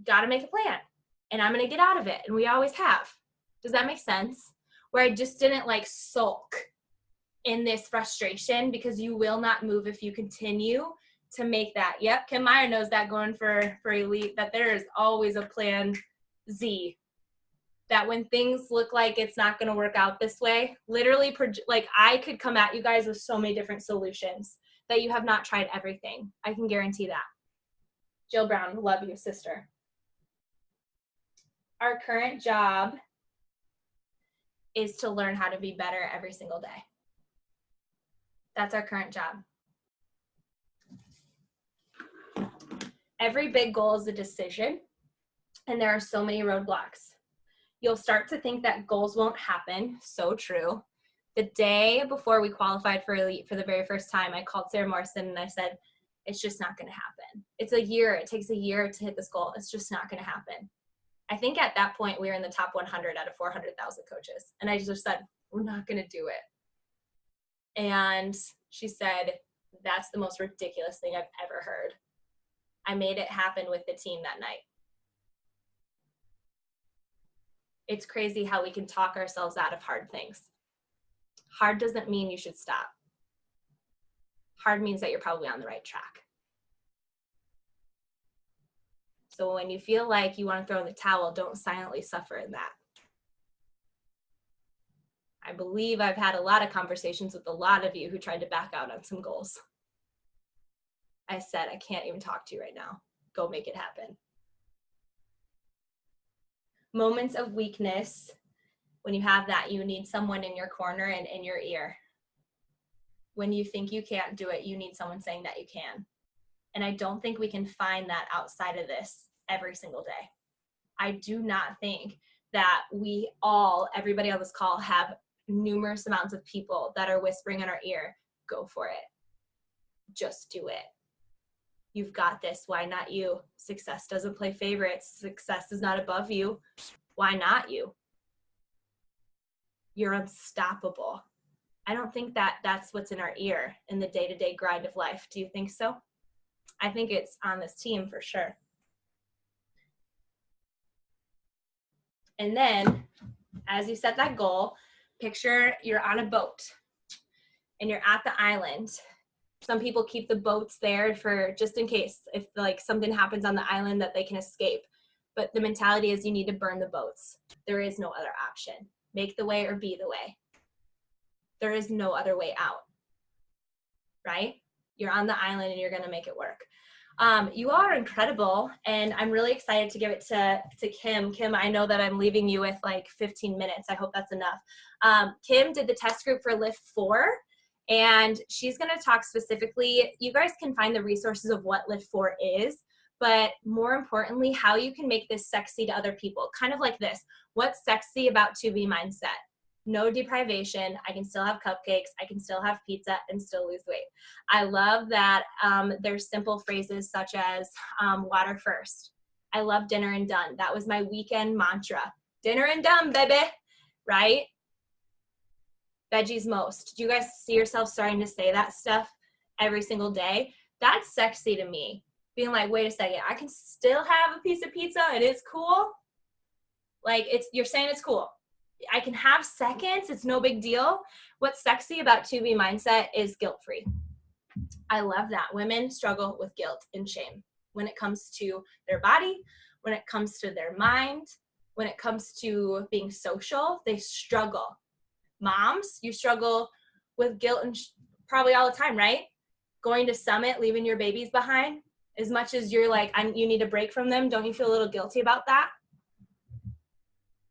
got to make a plan, and I'm going to get out of it. And we always have. Does that make sense? Where I just didn't sulk in this frustration, because you will not move if you continue to make that. Yep, Kim Meyer knows that going for elite, that there is always a plan Z. That when things look like it's not going to work out this way, literally, I could come at you guys with so many different solutions that you have not tried everything. I can guarantee that. Jill Brown, love you, sister. Our current job is to learn how to be better every single day. That's our current job. Every big goal is a decision, and there are so many roadblocks. You'll start to think that goals won't happen. So true. The day before we qualified for elite for the very first time, I called Sarah Morrison and I said, it's just not going to happen. It's a year. It takes a year to hit this goal. It's just not going to happen. I think at that point we were in the top 100 out of 400,000 coaches. And I just said, we're not going to do it. And she said, that's the most ridiculous thing I've ever heard. I made it happen with the team that night. It's crazy how we can talk ourselves out of hard things. Hard doesn't mean you should stop. Hard means that you're probably on the right track. So when you feel like you want to throw in the towel, don't silently suffer in that. I believe I've had a lot of conversations with a lot of you who tried to back out on some goals. I said, I can't even talk to you right now. Go make it happen. Moments of weakness, when you have that, you need someone in your corner and in your ear. When you think you can't do it, you need someone saying that you can. And I don't think we can find that outside of this every single day. I do not think that everybody on this call, have numerous amounts of people that are whispering in our ear, go for it. Just do it. You've got this. Why not you? Success doesn't play favorites. Success is not above you. Why not you? You're unstoppable. I don't think that that's what's in our ear in the day-to-day grind of life. Do you think so? I think it's on this team for sure. And then as you set that goal, picture you're on a boat and you're at the island. Some people keep the boats there for just in case if like something happens on the island that they can escape. But the mentality is you need to burn the boats. There is no other option. Make the way or be the way. There is no other way out, right? You're on the island and you're going to make it work. You all are incredible, and I'm really excited to give it to Kim. Kim, I know that I'm leaving you with like 15 minutes. I hope that's enough. Kim did the test group for Lift 4, and she's going to talk specifically. You guys can find the resources of what Lift 4 is, but more importantly, how you can make this sexy to other people. Kind of like this. What's sexy about 2B mindset? No deprivation. I can still have cupcakes. I can still have pizza and still lose weight. I love that there's simple phrases such as water first. I love dinner and done. That was my weekend mantra. Dinner and done, baby, right? Veggies most. Do you guys see yourself starting to say that stuff every single day? That's sexy to me. Being like, wait a second, I can still have a piece of pizza and it's cool. Like you're saying it's cool. I can have seconds. It's no big deal. What's sexy about 2B mindset is guilt-free. I love that. Women struggle with guilt and shame when it comes to their body, when it comes to their mind, when it comes to being social, they struggle. Moms, you struggle with guilt and probably all the time, right? Going to Summit, leaving your babies behind. As much as you're like, you need a break from them, don't you feel a little guilty about that?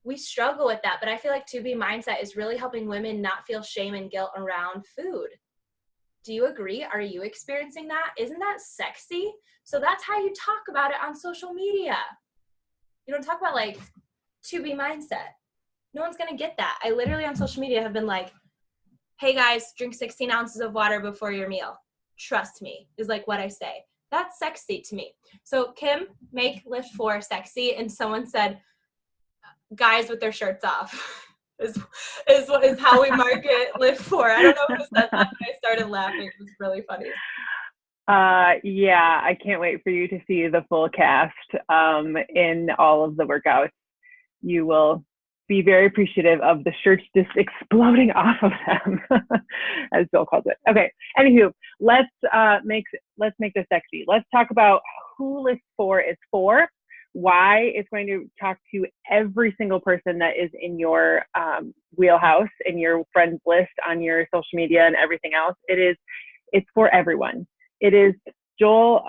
We struggle with that, but I feel like 2B mindset is really helping women not feel shame and guilt around food. Do you agree? Are you experiencing that? Isn't that sexy? So that's how you talk about it on social media. You don't talk about like 2B mindset. No one's going to get that. I literally on social media have been like, hey guys, drink 16 ounces of water before your meal. Trust me, is like what I say. That's sexy to me. So Kim, make Lift 4 sexy. And someone said, guys with their shirts off is how we market Lift 4. I don't know who said that, but I started laughing. It was really funny. Yeah, I can't wait for you to see the full cast in all of the workouts. You will be very appreciative of the shirts just exploding off of them, as Bill calls it. Okay, anywho, let's make this sexy. Let's talk about who Lift 4 is for, why it's going to talk to every single person that is in your wheelhouse, in your friends list, on your social media and everything else. It's for everyone. It is, Joel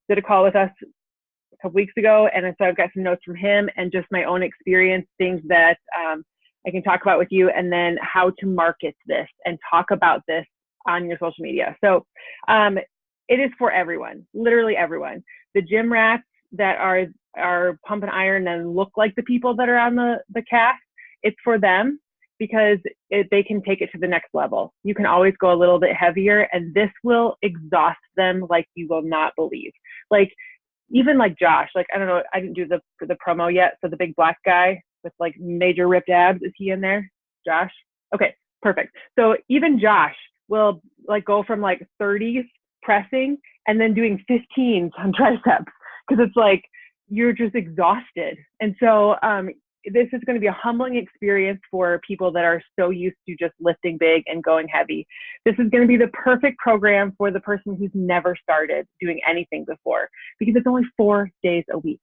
did a call with us a couple weeks ago, and so I've got some notes from him and just my own experience, things that I can talk about with you, and then how to market this and talk about this on your social media. So it is for everyone, literally everyone. The gym rats that are pumping iron and look like the people that are on the cast, it's for them because they can take it to the next level. You can always go a little bit heavier, and this will exhaust them like you will not believe. Like even like Josh, like I don't know, I didn't do the promo yet. So the big black guy with like major ripped abs, is he in there? Josh? Okay, perfect. So even Josh will like go from like 30s pressing and then doing 15s on triceps, because it's like you're just exhausted. And so this is going to be a humbling experience for people that are so used to just lifting big and going heavy. This is going to be the perfect program for the person who's never started doing anything before, because it's only 4 days a week.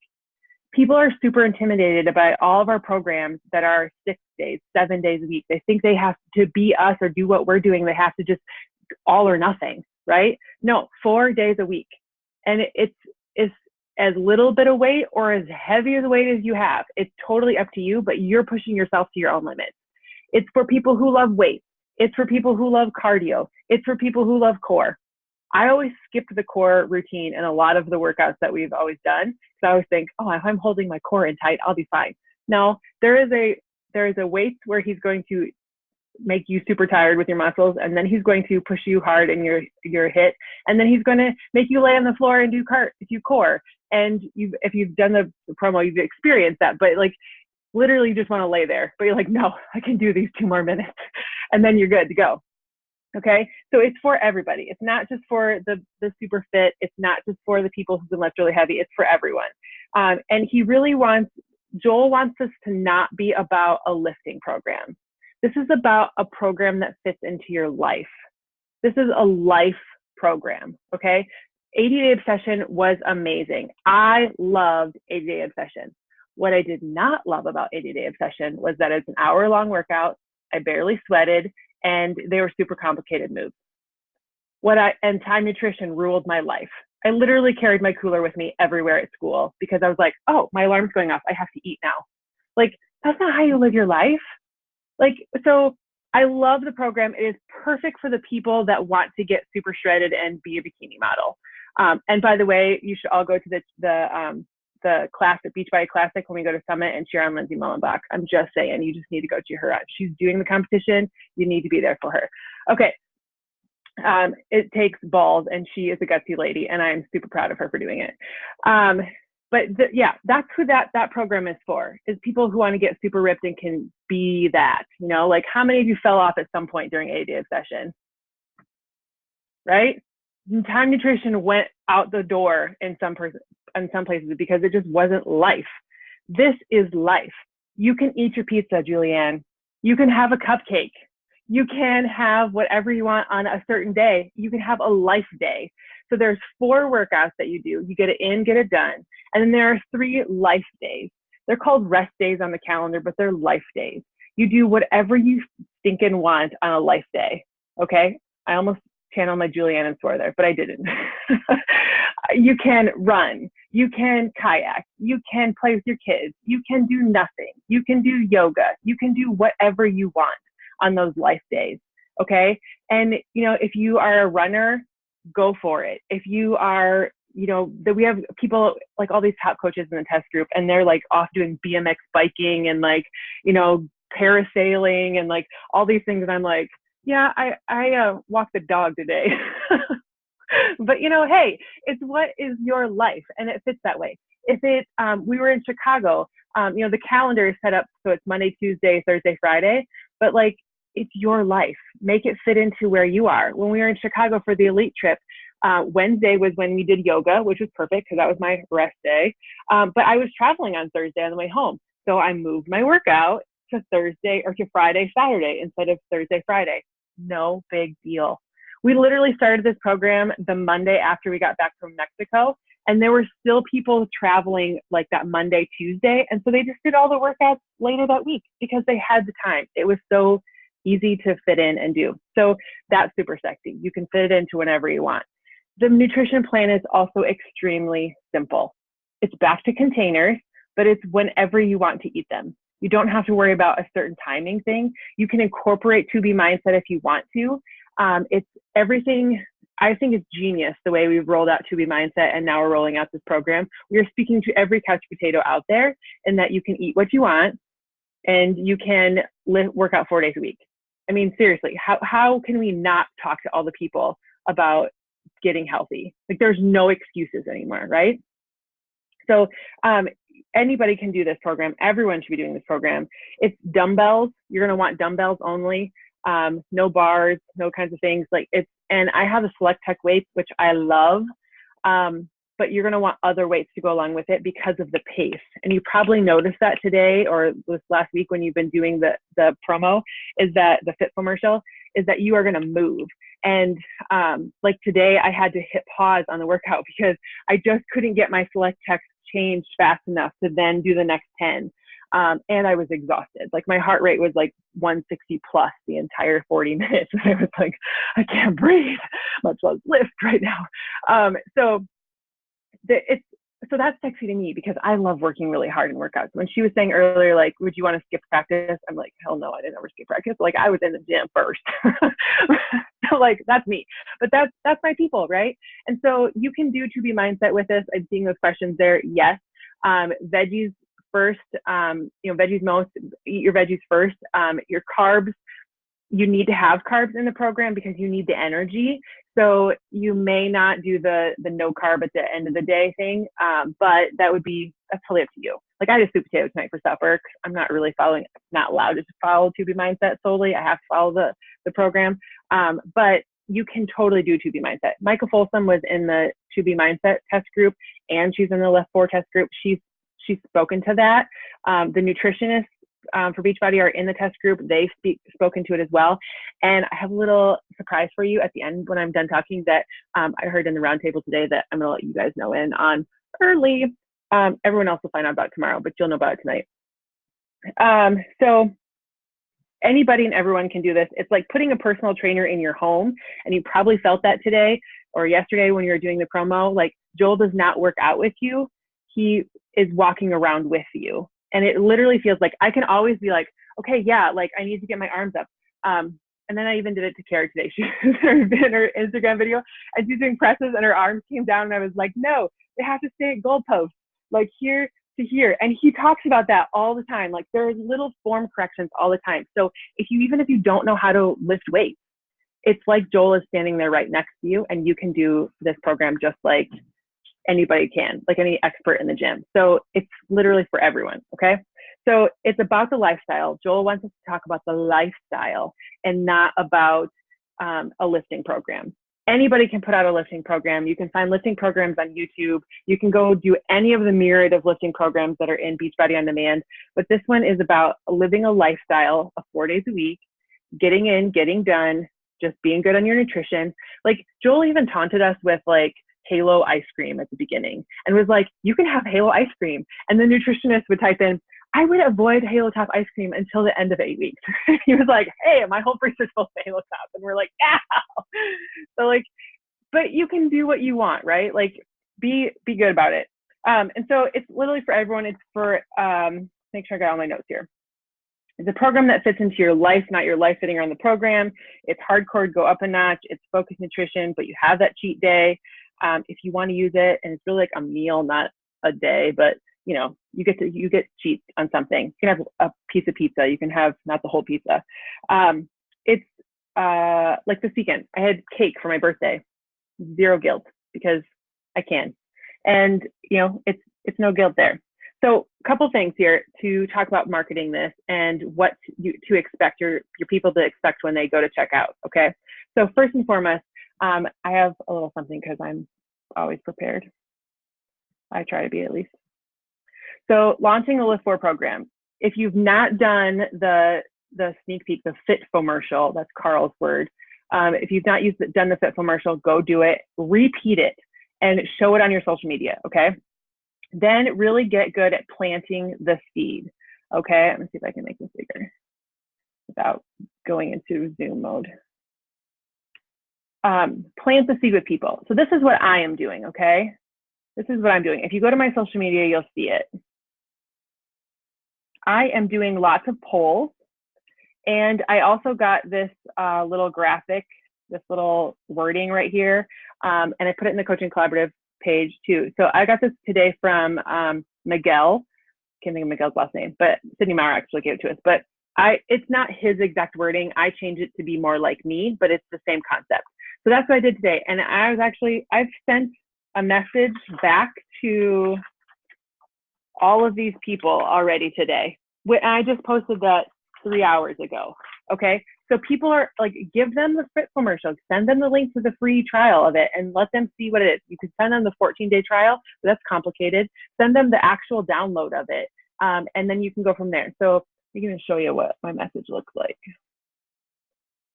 People are super intimidated about all of our programs that are 6 days, 7 days a week. They think they have to be us or do what we're doing. They have to just all or nothing, right? No, 4 days a week. And it's as little bit of weight or as heavy as a weight as you have. It's totally up to you, but you're pushing yourself to your own limits. It's for people who love weights. It's for people who love cardio. It's for people who love core. I always skip the core routine in a lot of the workouts that we've always done, because I always think, oh, if I'm holding my core in tight, I'll be fine. No, there is a weight where he's going to make you super tired with your muscles, and then he's going to push you hard in your hit, and then he's going to make you lay on the floor and do core. And if you've done the promo, you've experienced that, but like literally you just want to lay there, but you're like, no, I can do these 2 more minutes, and then you're good to go. Okay, so it's for everybody. It's not just for the super fit. It's not just for the people who can lift really heavy. It's for everyone. And Joel wants this to not be about a lifting program. This is about a program that fits into your life. This is a life program, okay? 80-Day Obsession was amazing. I loved 80-Day Obsession. What I did not love about 80-Day Obsession was that it's an hour-long workout. I barely sweated, and they were super complicated moves. And Time Nutrition ruled my life. I literally carried my cooler with me everywhere at school because I was like, oh, my alarm's going off. I have to eat now. Like, that's not how you live your life. Like, so I love the program. It is perfect for the people that want to get super shredded and be a bikini model. And by the way, you should all go to the class at Beachbody Classic when we go to Summit and cheer on Lindsay Mullenbach. I'm just saying, you just need to go cheer her on. She's doing the competition. You need to be there for her. Okay. It takes balls, and she is a gutsy lady, and I'm super proud of her for doing it. That's who that program is for, is people who want to get super ripped and can be that, like how many of you fell off at some point during 80-Day Obsession, right? Time Nutrition went out the door in some places because it just wasn't life. This is life. You can eat your pizza, Julianne. You can have a cupcake. You can have whatever you want on a certain day. You can have a life day. So there's 4 workouts that you do. You get it in, get it done. And then there are 3 life days. They're called rest days on the calendar, but they're life days. You do whatever you stinking want on a life day. Okay? I almost channeled my Julianne and swore there, but I didn't. You can run. You can kayak. You can play with your kids. You can do nothing. You can do yoga. You can do whatever you want on those life days. Okay. And, if you are a runner, go for it. If you are, that we have people like all these top coaches in the test group, and they're like off doing BMX biking and like, parasailing and like all these things. And I'm like, yeah, I walked the dog today. But hey, it's what is your life, and it fits that way. If we were in Chicago, the calendar is set up so it's Monday, Tuesday, Thursday, Friday, but like, it's your life. Make it fit into where you are. When we were in Chicago for the elite trip, Wednesday was when we did yoga, which was perfect because that was my rest day. But I was traveling on Thursday on the way home. So I moved my workout to Thursday or to Friday, Saturday instead of Thursday, Friday. No big deal. We literally started this program the Monday after we got back from Mexico, and there were still people traveling like that Monday, Tuesday. And so they just did all the workouts later that week because they had the time. It was so easy to fit in and do. So that's super sexy. You can fit it into whenever you want. The nutrition plan is also extremely simple. It's back to containers, but it's whenever you want to eat them. You don't have to worry about a certain timing thing. You can incorporate 2B mindset if you want to. It's everything. I think it's genius the way we've rolled out 2B mindset, and now we're rolling out this program. We are speaking to every couch potato out there, in that you can eat what you want and you can work out 4 days a week. I mean, seriously, how can we not talk to all the people about getting healthy? Like, there's no excuses anymore, right? So anybody can do this program. Everyone should be doing this program. It's dumbbells. You're going to want dumbbells only. No bars, no kinds of things and I have the Select Tech weights, which I love. But you're going to want other weights to go along with it because of the pace. And you probably noticed that today or this last week when you've been doing the promo, is that the Fit commercial, is that you are going to move. And like today, I had to hit pause on the workout because I just couldn't get my Select Tech changed fast enough to then do the next 10. And I was exhausted. Like, my heart rate was like 160 plus the entire 40 minutes. And I was like, I can't breathe, much less lift right now. So that's sexy to me because I love working really hard in workouts. When she was saying earlier, like, would you want to skip practice? I'm like, hell no, I didn't ever skip practice. Like, I was in the gym first. So like, that's me, but that's my people. Right. And so you can do 2B mindset with this. I'm seeing those questions there. Yes. Veggies first, veggies most, eat your veggies first. Your carbs, you need to have carbs in the program because you need the energy. So you may not do the no carb at the end of the day thing, but that's totally up to you. Like, I had a sweet potato tonight for supper. I'm not really not allowed to follow 2B mindset solely. I have to follow the program. But you can totally do 2B Mindset. Micah Folsom was in the 2B Mindset test group, and she's in the Left 4 test group. She's spoken to that. The nutritionists for Beachbody are in the test group. They've spoken to it as well. And I have a little surprise for you at the end when I'm done talking that I heard in the roundtable today that I'm going to let you guys know in on early. Everyone else will find out about tomorrow, but you'll know about it tonight. So anybody and everyone can do this. It's like putting a personal trainer in your home, and you probably felt that today or yesterday when you were doing the promo. Like, Joel does not work out with you. He is walking around with you. And it literally feels like I can always be like, okay, yeah, like I need to get my arms up. And then I even did it to Carrie today. She was in her Instagram video and she's doing presses and her arms came down, and I was like, no, they have to stay at goalposts, like here to here. And he talks about that all the time. Like, there's little form corrections all the time. So even if you don't know how to lift weights, it's like Joel is standing there right next to you, and you can do this program just like anybody can, like any expert in the gym. So it's literally for everyone. Okay. So it's about the lifestyle. Joel wants us to talk about the lifestyle and not about a lifting program. Anybody can put out a lifting program. You can find lifting programs on YouTube. You can go do any of the myriad of lifting programs that are in Beachbody On Demand. But this one is about living a lifestyle of 4 days a week, getting in, getting done, just being good on your nutrition. Like, Joel even taunted us with like Halo ice cream at the beginning and was like, you can have Halo ice cream. And the nutritionist would type in, I would avoid Halo Top ice cream until the end of 8 weeks. He was like, hey, my whole freezer is full of Halo Top. And we're like, ow. So like, but you can do what you want, right? Like, be good about it. And so it's literally for everyone. It's for, make sure I got all my notes here. It's a program that fits into your life, not your life fitting around the program. It's hardcore, go up a notch. It's focused nutrition, but you have that cheat day. If you want to use it, and it's really like a meal, not a day, but you know, you get cheats on something. You can have a piece of pizza. You can have not the whole pizza. It's like this weekend, I had cake for my birthday. Zero guilt because I can, and you know, it's no guilt there. So a couple things here to talk about marketing this and what to expect your people to expect when they go to check out. Okay. So first and foremost, I have a little something because I'm always prepared. I try to be at least. So launching the Lift 4 program. If you've not done the sneak peek, the Fit commercial, that's Carl's word. If you've not done the Fit commercial, go do it, repeat it, and show it on your social media, okay? Then really get good at planting the seed, okay? Let me see if I can make this bigger without going into Zoom mode. Plant the seed with people. So this is what I am doing, okay? This is what I'm doing. If you go to my social media, you'll see it. I am doing lots of polls, and I also got this little graphic, this little wording right here, and I put it in the Coaching Collaborative page too. So I got this today from Miguel. Can't think of Miguel's last name, but Sydney Maurer actually gave it to us. But it's not his exact wording. I changed it to be more like me, but it's the same concept. So that's what I did today. And I've sent a message back to all of these people already today. I just posted that 3 hours ago. Okay. So people are like, give them the Fit commercial, send them the link to the free trial of it and let them see what it is. You can send them the 14-day trial, but that's complicated. Send them the actual download of it. And then you can go from there. So I'm going to show you what my message looks like.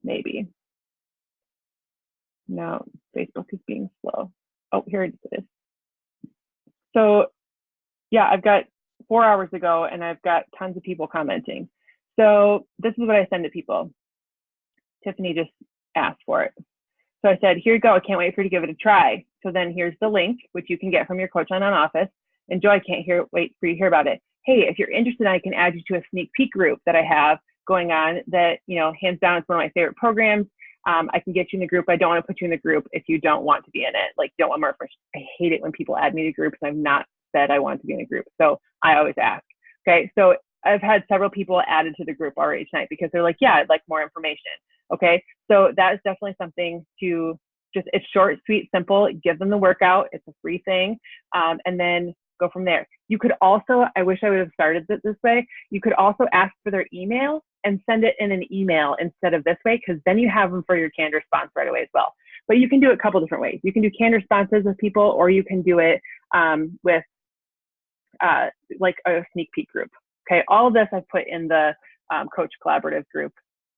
Maybe. No, Facebook is being slow. Oh, here it is. So yeah, I've got 4 hours ago and I've got tons of people commenting. So this is what I send to people. Tiffany just asked for it. So I said, here you go. I can't wait for you to give it a try. So then here's the link, which you can get from your Coach on Office. Enjoy. I can't wait for you to hear about it. Hey, if you're interested, I can add you to a sneak peek group that I have going on that, you know, hands down, it's one of my favorite programs. I can get you in the group. I don't want to put you in the group if you don't want to be in it. Like, don't want more. I hate it when people add me to groups and I've not said I want to be in a group. So I always ask. Okay. So I've had several people added to the group already tonight because they're like, yeah, I'd like more information. Okay. So that is definitely something to just, it's short, sweet, simple. Give them the workout. It's a free thing. And then go from there. You could also, I wish I would have started it this way. You could also ask for their email and send it in an email instead of this way, because then you have them for your canned response right away as well. But you can do it a couple different ways. You can do canned responses with people, or you can do it with like a sneak peek group. Okay, all of this I've put in the Coach Collaborative group,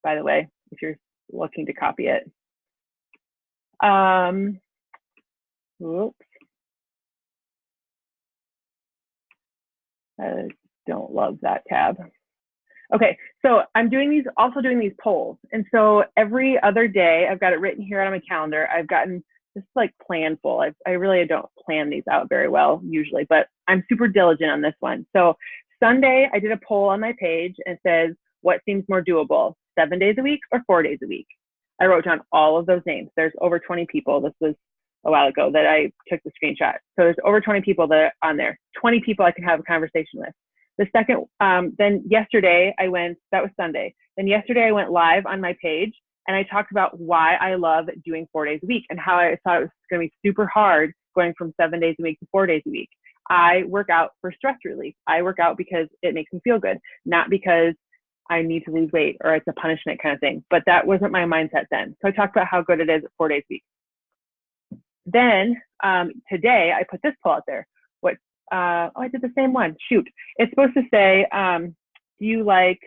by the way, if you're looking to copy it. Whoops. I don't love that tab. Okay, so I'm also doing these polls. And so every other day, I've got it written here on my calendar. I've gotten just like planful. I really don't plan these out very well usually, but I'm super diligent on this one. So Sunday, I did a poll on my page and it says, what seems more doable, 7 days a week or 4 days a week? I wrote down all of those names. There's over 20 people. This was a while ago that I took the screenshot. So there's over 20 people that are on there, 20 people I can have a conversation with. The second, then yesterday that was Sunday. Then yesterday I went live on my page and I talked about why I love doing 4 days a week and how I thought it was going to be super hard going from 7 days a week to 4 days a week. I work out for stress relief. I work out because it makes me feel good, not because I need to lose weight or it's a punishment kind of thing. But that wasn't my mindset then. So I talked about how good it is at 4 days a week. Then today I put this poll out there. I did the same one. Shoot. It's supposed to say, do you like,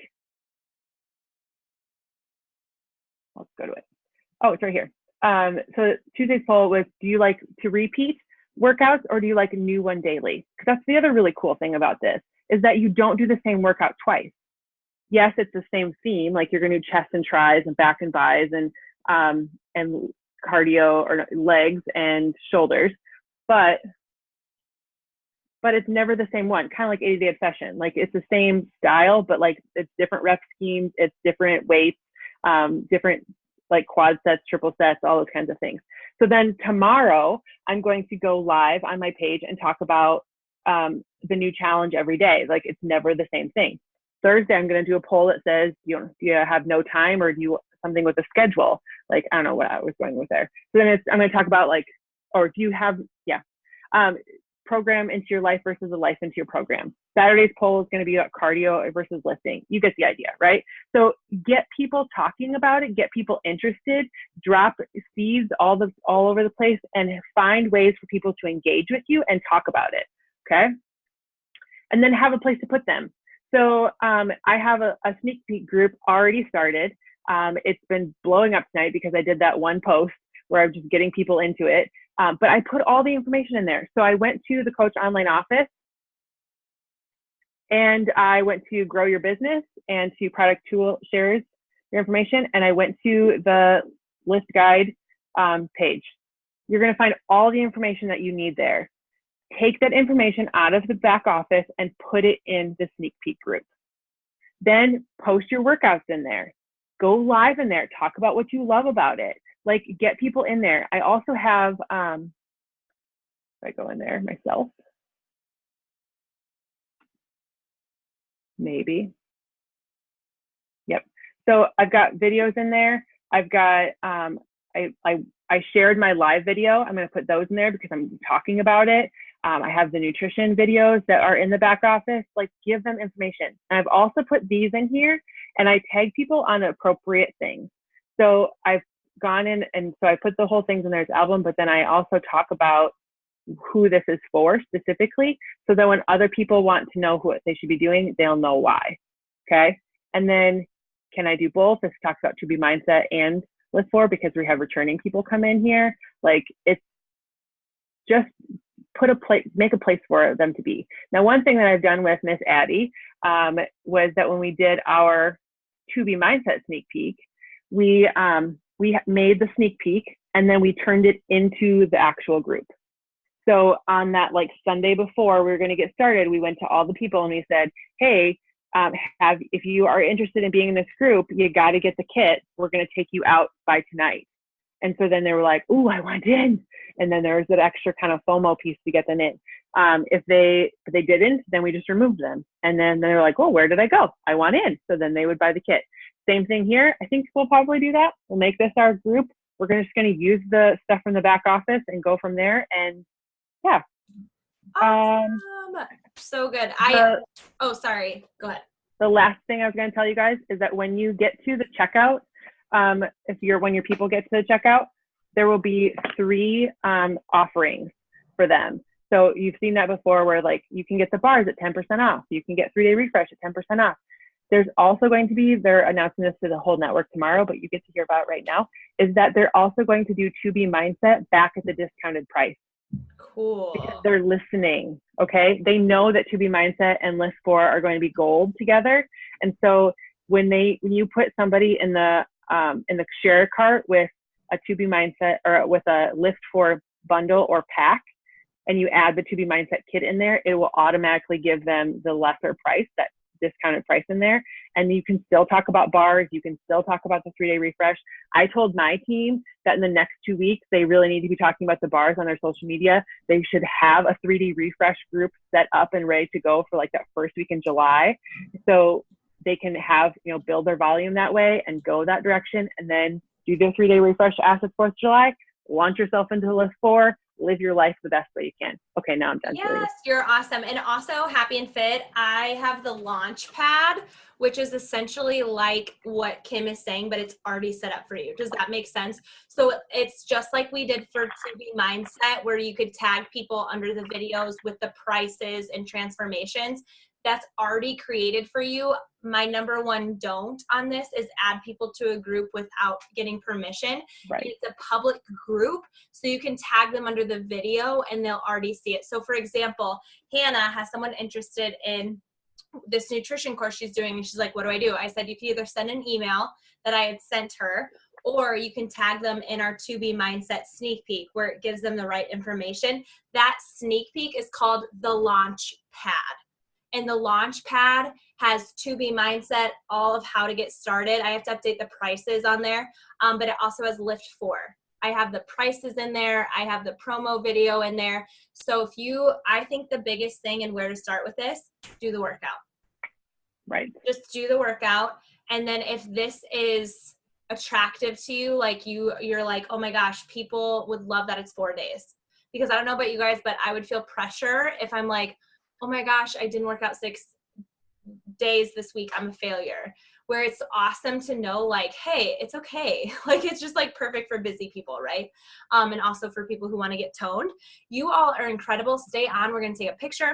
let's go to it. Oh, it's right here. So Tuesday's poll was, do you like to repeat workouts or do you like a new one daily? Because that's the other really cool thing about this is that you don't do the same workout twice. Yes, it's the same theme, like you're going to do chest and tris and back and bis and cardio or legs and shoulders, but it's never the same one, kind of like 80-day obsession. Like it's the same style, but like it's different rep schemes, it's different weights, different like quad sets, triple sets, all those kinds of things. So then tomorrow I'm going to go live on my page and talk about the new challenge every day. Like it's never the same thing. Thursday, I'm going to do a poll that says, do you have no time or do you something with a schedule? Like, I don't know what I was going with there. So then I'm going to talk about like, or do you have, program into your life versus a life into your program. Saturday's poll is going to be about cardio versus lifting. You get the idea, right? So get people talking about it, get people interested, drop seeds all over the place and find ways for people to engage with you and talk about it, okay? And then have a place to put them. So I have a sneak peek group already started. It's been blowing up tonight because I did that one post where I'm just getting people into it. But I put all the information in there. So I went to the Coach Online Office and I went to Grow Your Business and to Product Tool Shares Your Information. And I went to the list guide page. You're going to find all the information that you need there. Take that information out of the back office and put it in the sneak peek group. Then post your workouts in there. Go live in there. Talk about what you love about it. Like get people in there. I also have, if I go in there myself, maybe. Yep. So I've got videos in there. I've got, I shared my live video. I'm going to put those in there because I'm talking about it. I have the nutrition videos that are in the back office, like give them information. And I've also put these in here and I tag people on appropriate things. So I've gone in and so I put the whole things in there's album, but then I also talk about who this is for specifically. So that when other people want to know what they should be doing, they'll know why. Okay. And then can I do both? This talks about to be mindset and list for because we have returning people come in here. Like it's just make a place for them to be. Now, one thing that I've done with Miss Addie was that when we did our To Be Mindset sneak peek, we made the sneak peek and then we turned it into the actual group. So on that like Sunday before we were going to get started, we went to all the people and we said, hey, if you are interested in being in this group, you got to get the kit. We're going to take you out by tonight. And so then they were like, ooh, I want in. And then there was that extra kind of FOMO piece to get them in. If they didn't, then we just removed them. And then they were like, oh, where did I go? I want in. So then they would buy the kit. Same thing here. I think we'll probably do that. We'll make this our group. We're just going to use the stuff from the back office and go from there. And yeah. Awesome. So good. Oh, sorry. Go ahead. the last thing I was going to tell you guys is that when you get to the checkout, when your people get to the checkout, there will be 3 offerings for them. So you've seen that before where like you can get the bars at 10% off. You can get 3-day refresh at 10% off. There's also going to be, they're announcing this to the whole network tomorrow, but you get to hear about it right now, is that they're also going to do 2B Mindset back at the discounted price. Cool. Because they're listening, okay? They know that 2B Mindset and List 4 are going to be gold together. And so when you put somebody in the share cart with a 2B Mindset or with a List 4 bundle or pack, and you add the 2B Mindset kit in there, it will automatically give them the lesser price, that discounted price in there. And you can still talk about bars. You can still talk about the 3-day refresh. I told my team that in the next 2 weeks, they really need to be talking about the bars on their social media. They should have a 3-day refresh group set up and ready to go for like that first week in July. So they can have, build their volume that way and go that direction, and then do their 3-day refresh after 4th of July, launch yourself into List 4, live your life the best way you can. Okay, now I'm done. Yes, you're awesome. And also Happy and Fit, I have the launch pad, which is essentially like what Kim is saying, but it's already set up for you. Does that make sense? So it's just like we did for 2B Mindset, where you could tag people under the videos with the prices and transformations. That's already created for you. My number one don't on this is add people to a group without getting permission. Right. It's a public group, so you can tag them under the video and they'll already see it. So for example, Hannah has someone interested in this nutrition course she's doing, and she's like, what do I do? I said, you can either send an email that I had sent her, or you can tag them in our 2B Mindset sneak peek, where it gives them the right information. That sneak peek is called the launch pad. And the launch pad has 2B Mindset, all of how to get started. I have to update the prices on there, but it also has Lift 4. I have the prices in there. I have the promo video in there. So I think the biggest thing and where to start with this, do the workout. Right. Just do the workout. And then if this is attractive to you, like you're like, oh my gosh, people would love that it's 4 days. Because I don't know about you guys, but I would feel pressure if I'm like, oh my gosh, I didn't work out 6 days this week, I'm a failure. Where it's awesome to know like, hey, it's okay. Like it's just like perfect for busy people, right? And also for people who want to get toned. You all are incredible. Stay on. We're going to take a picture.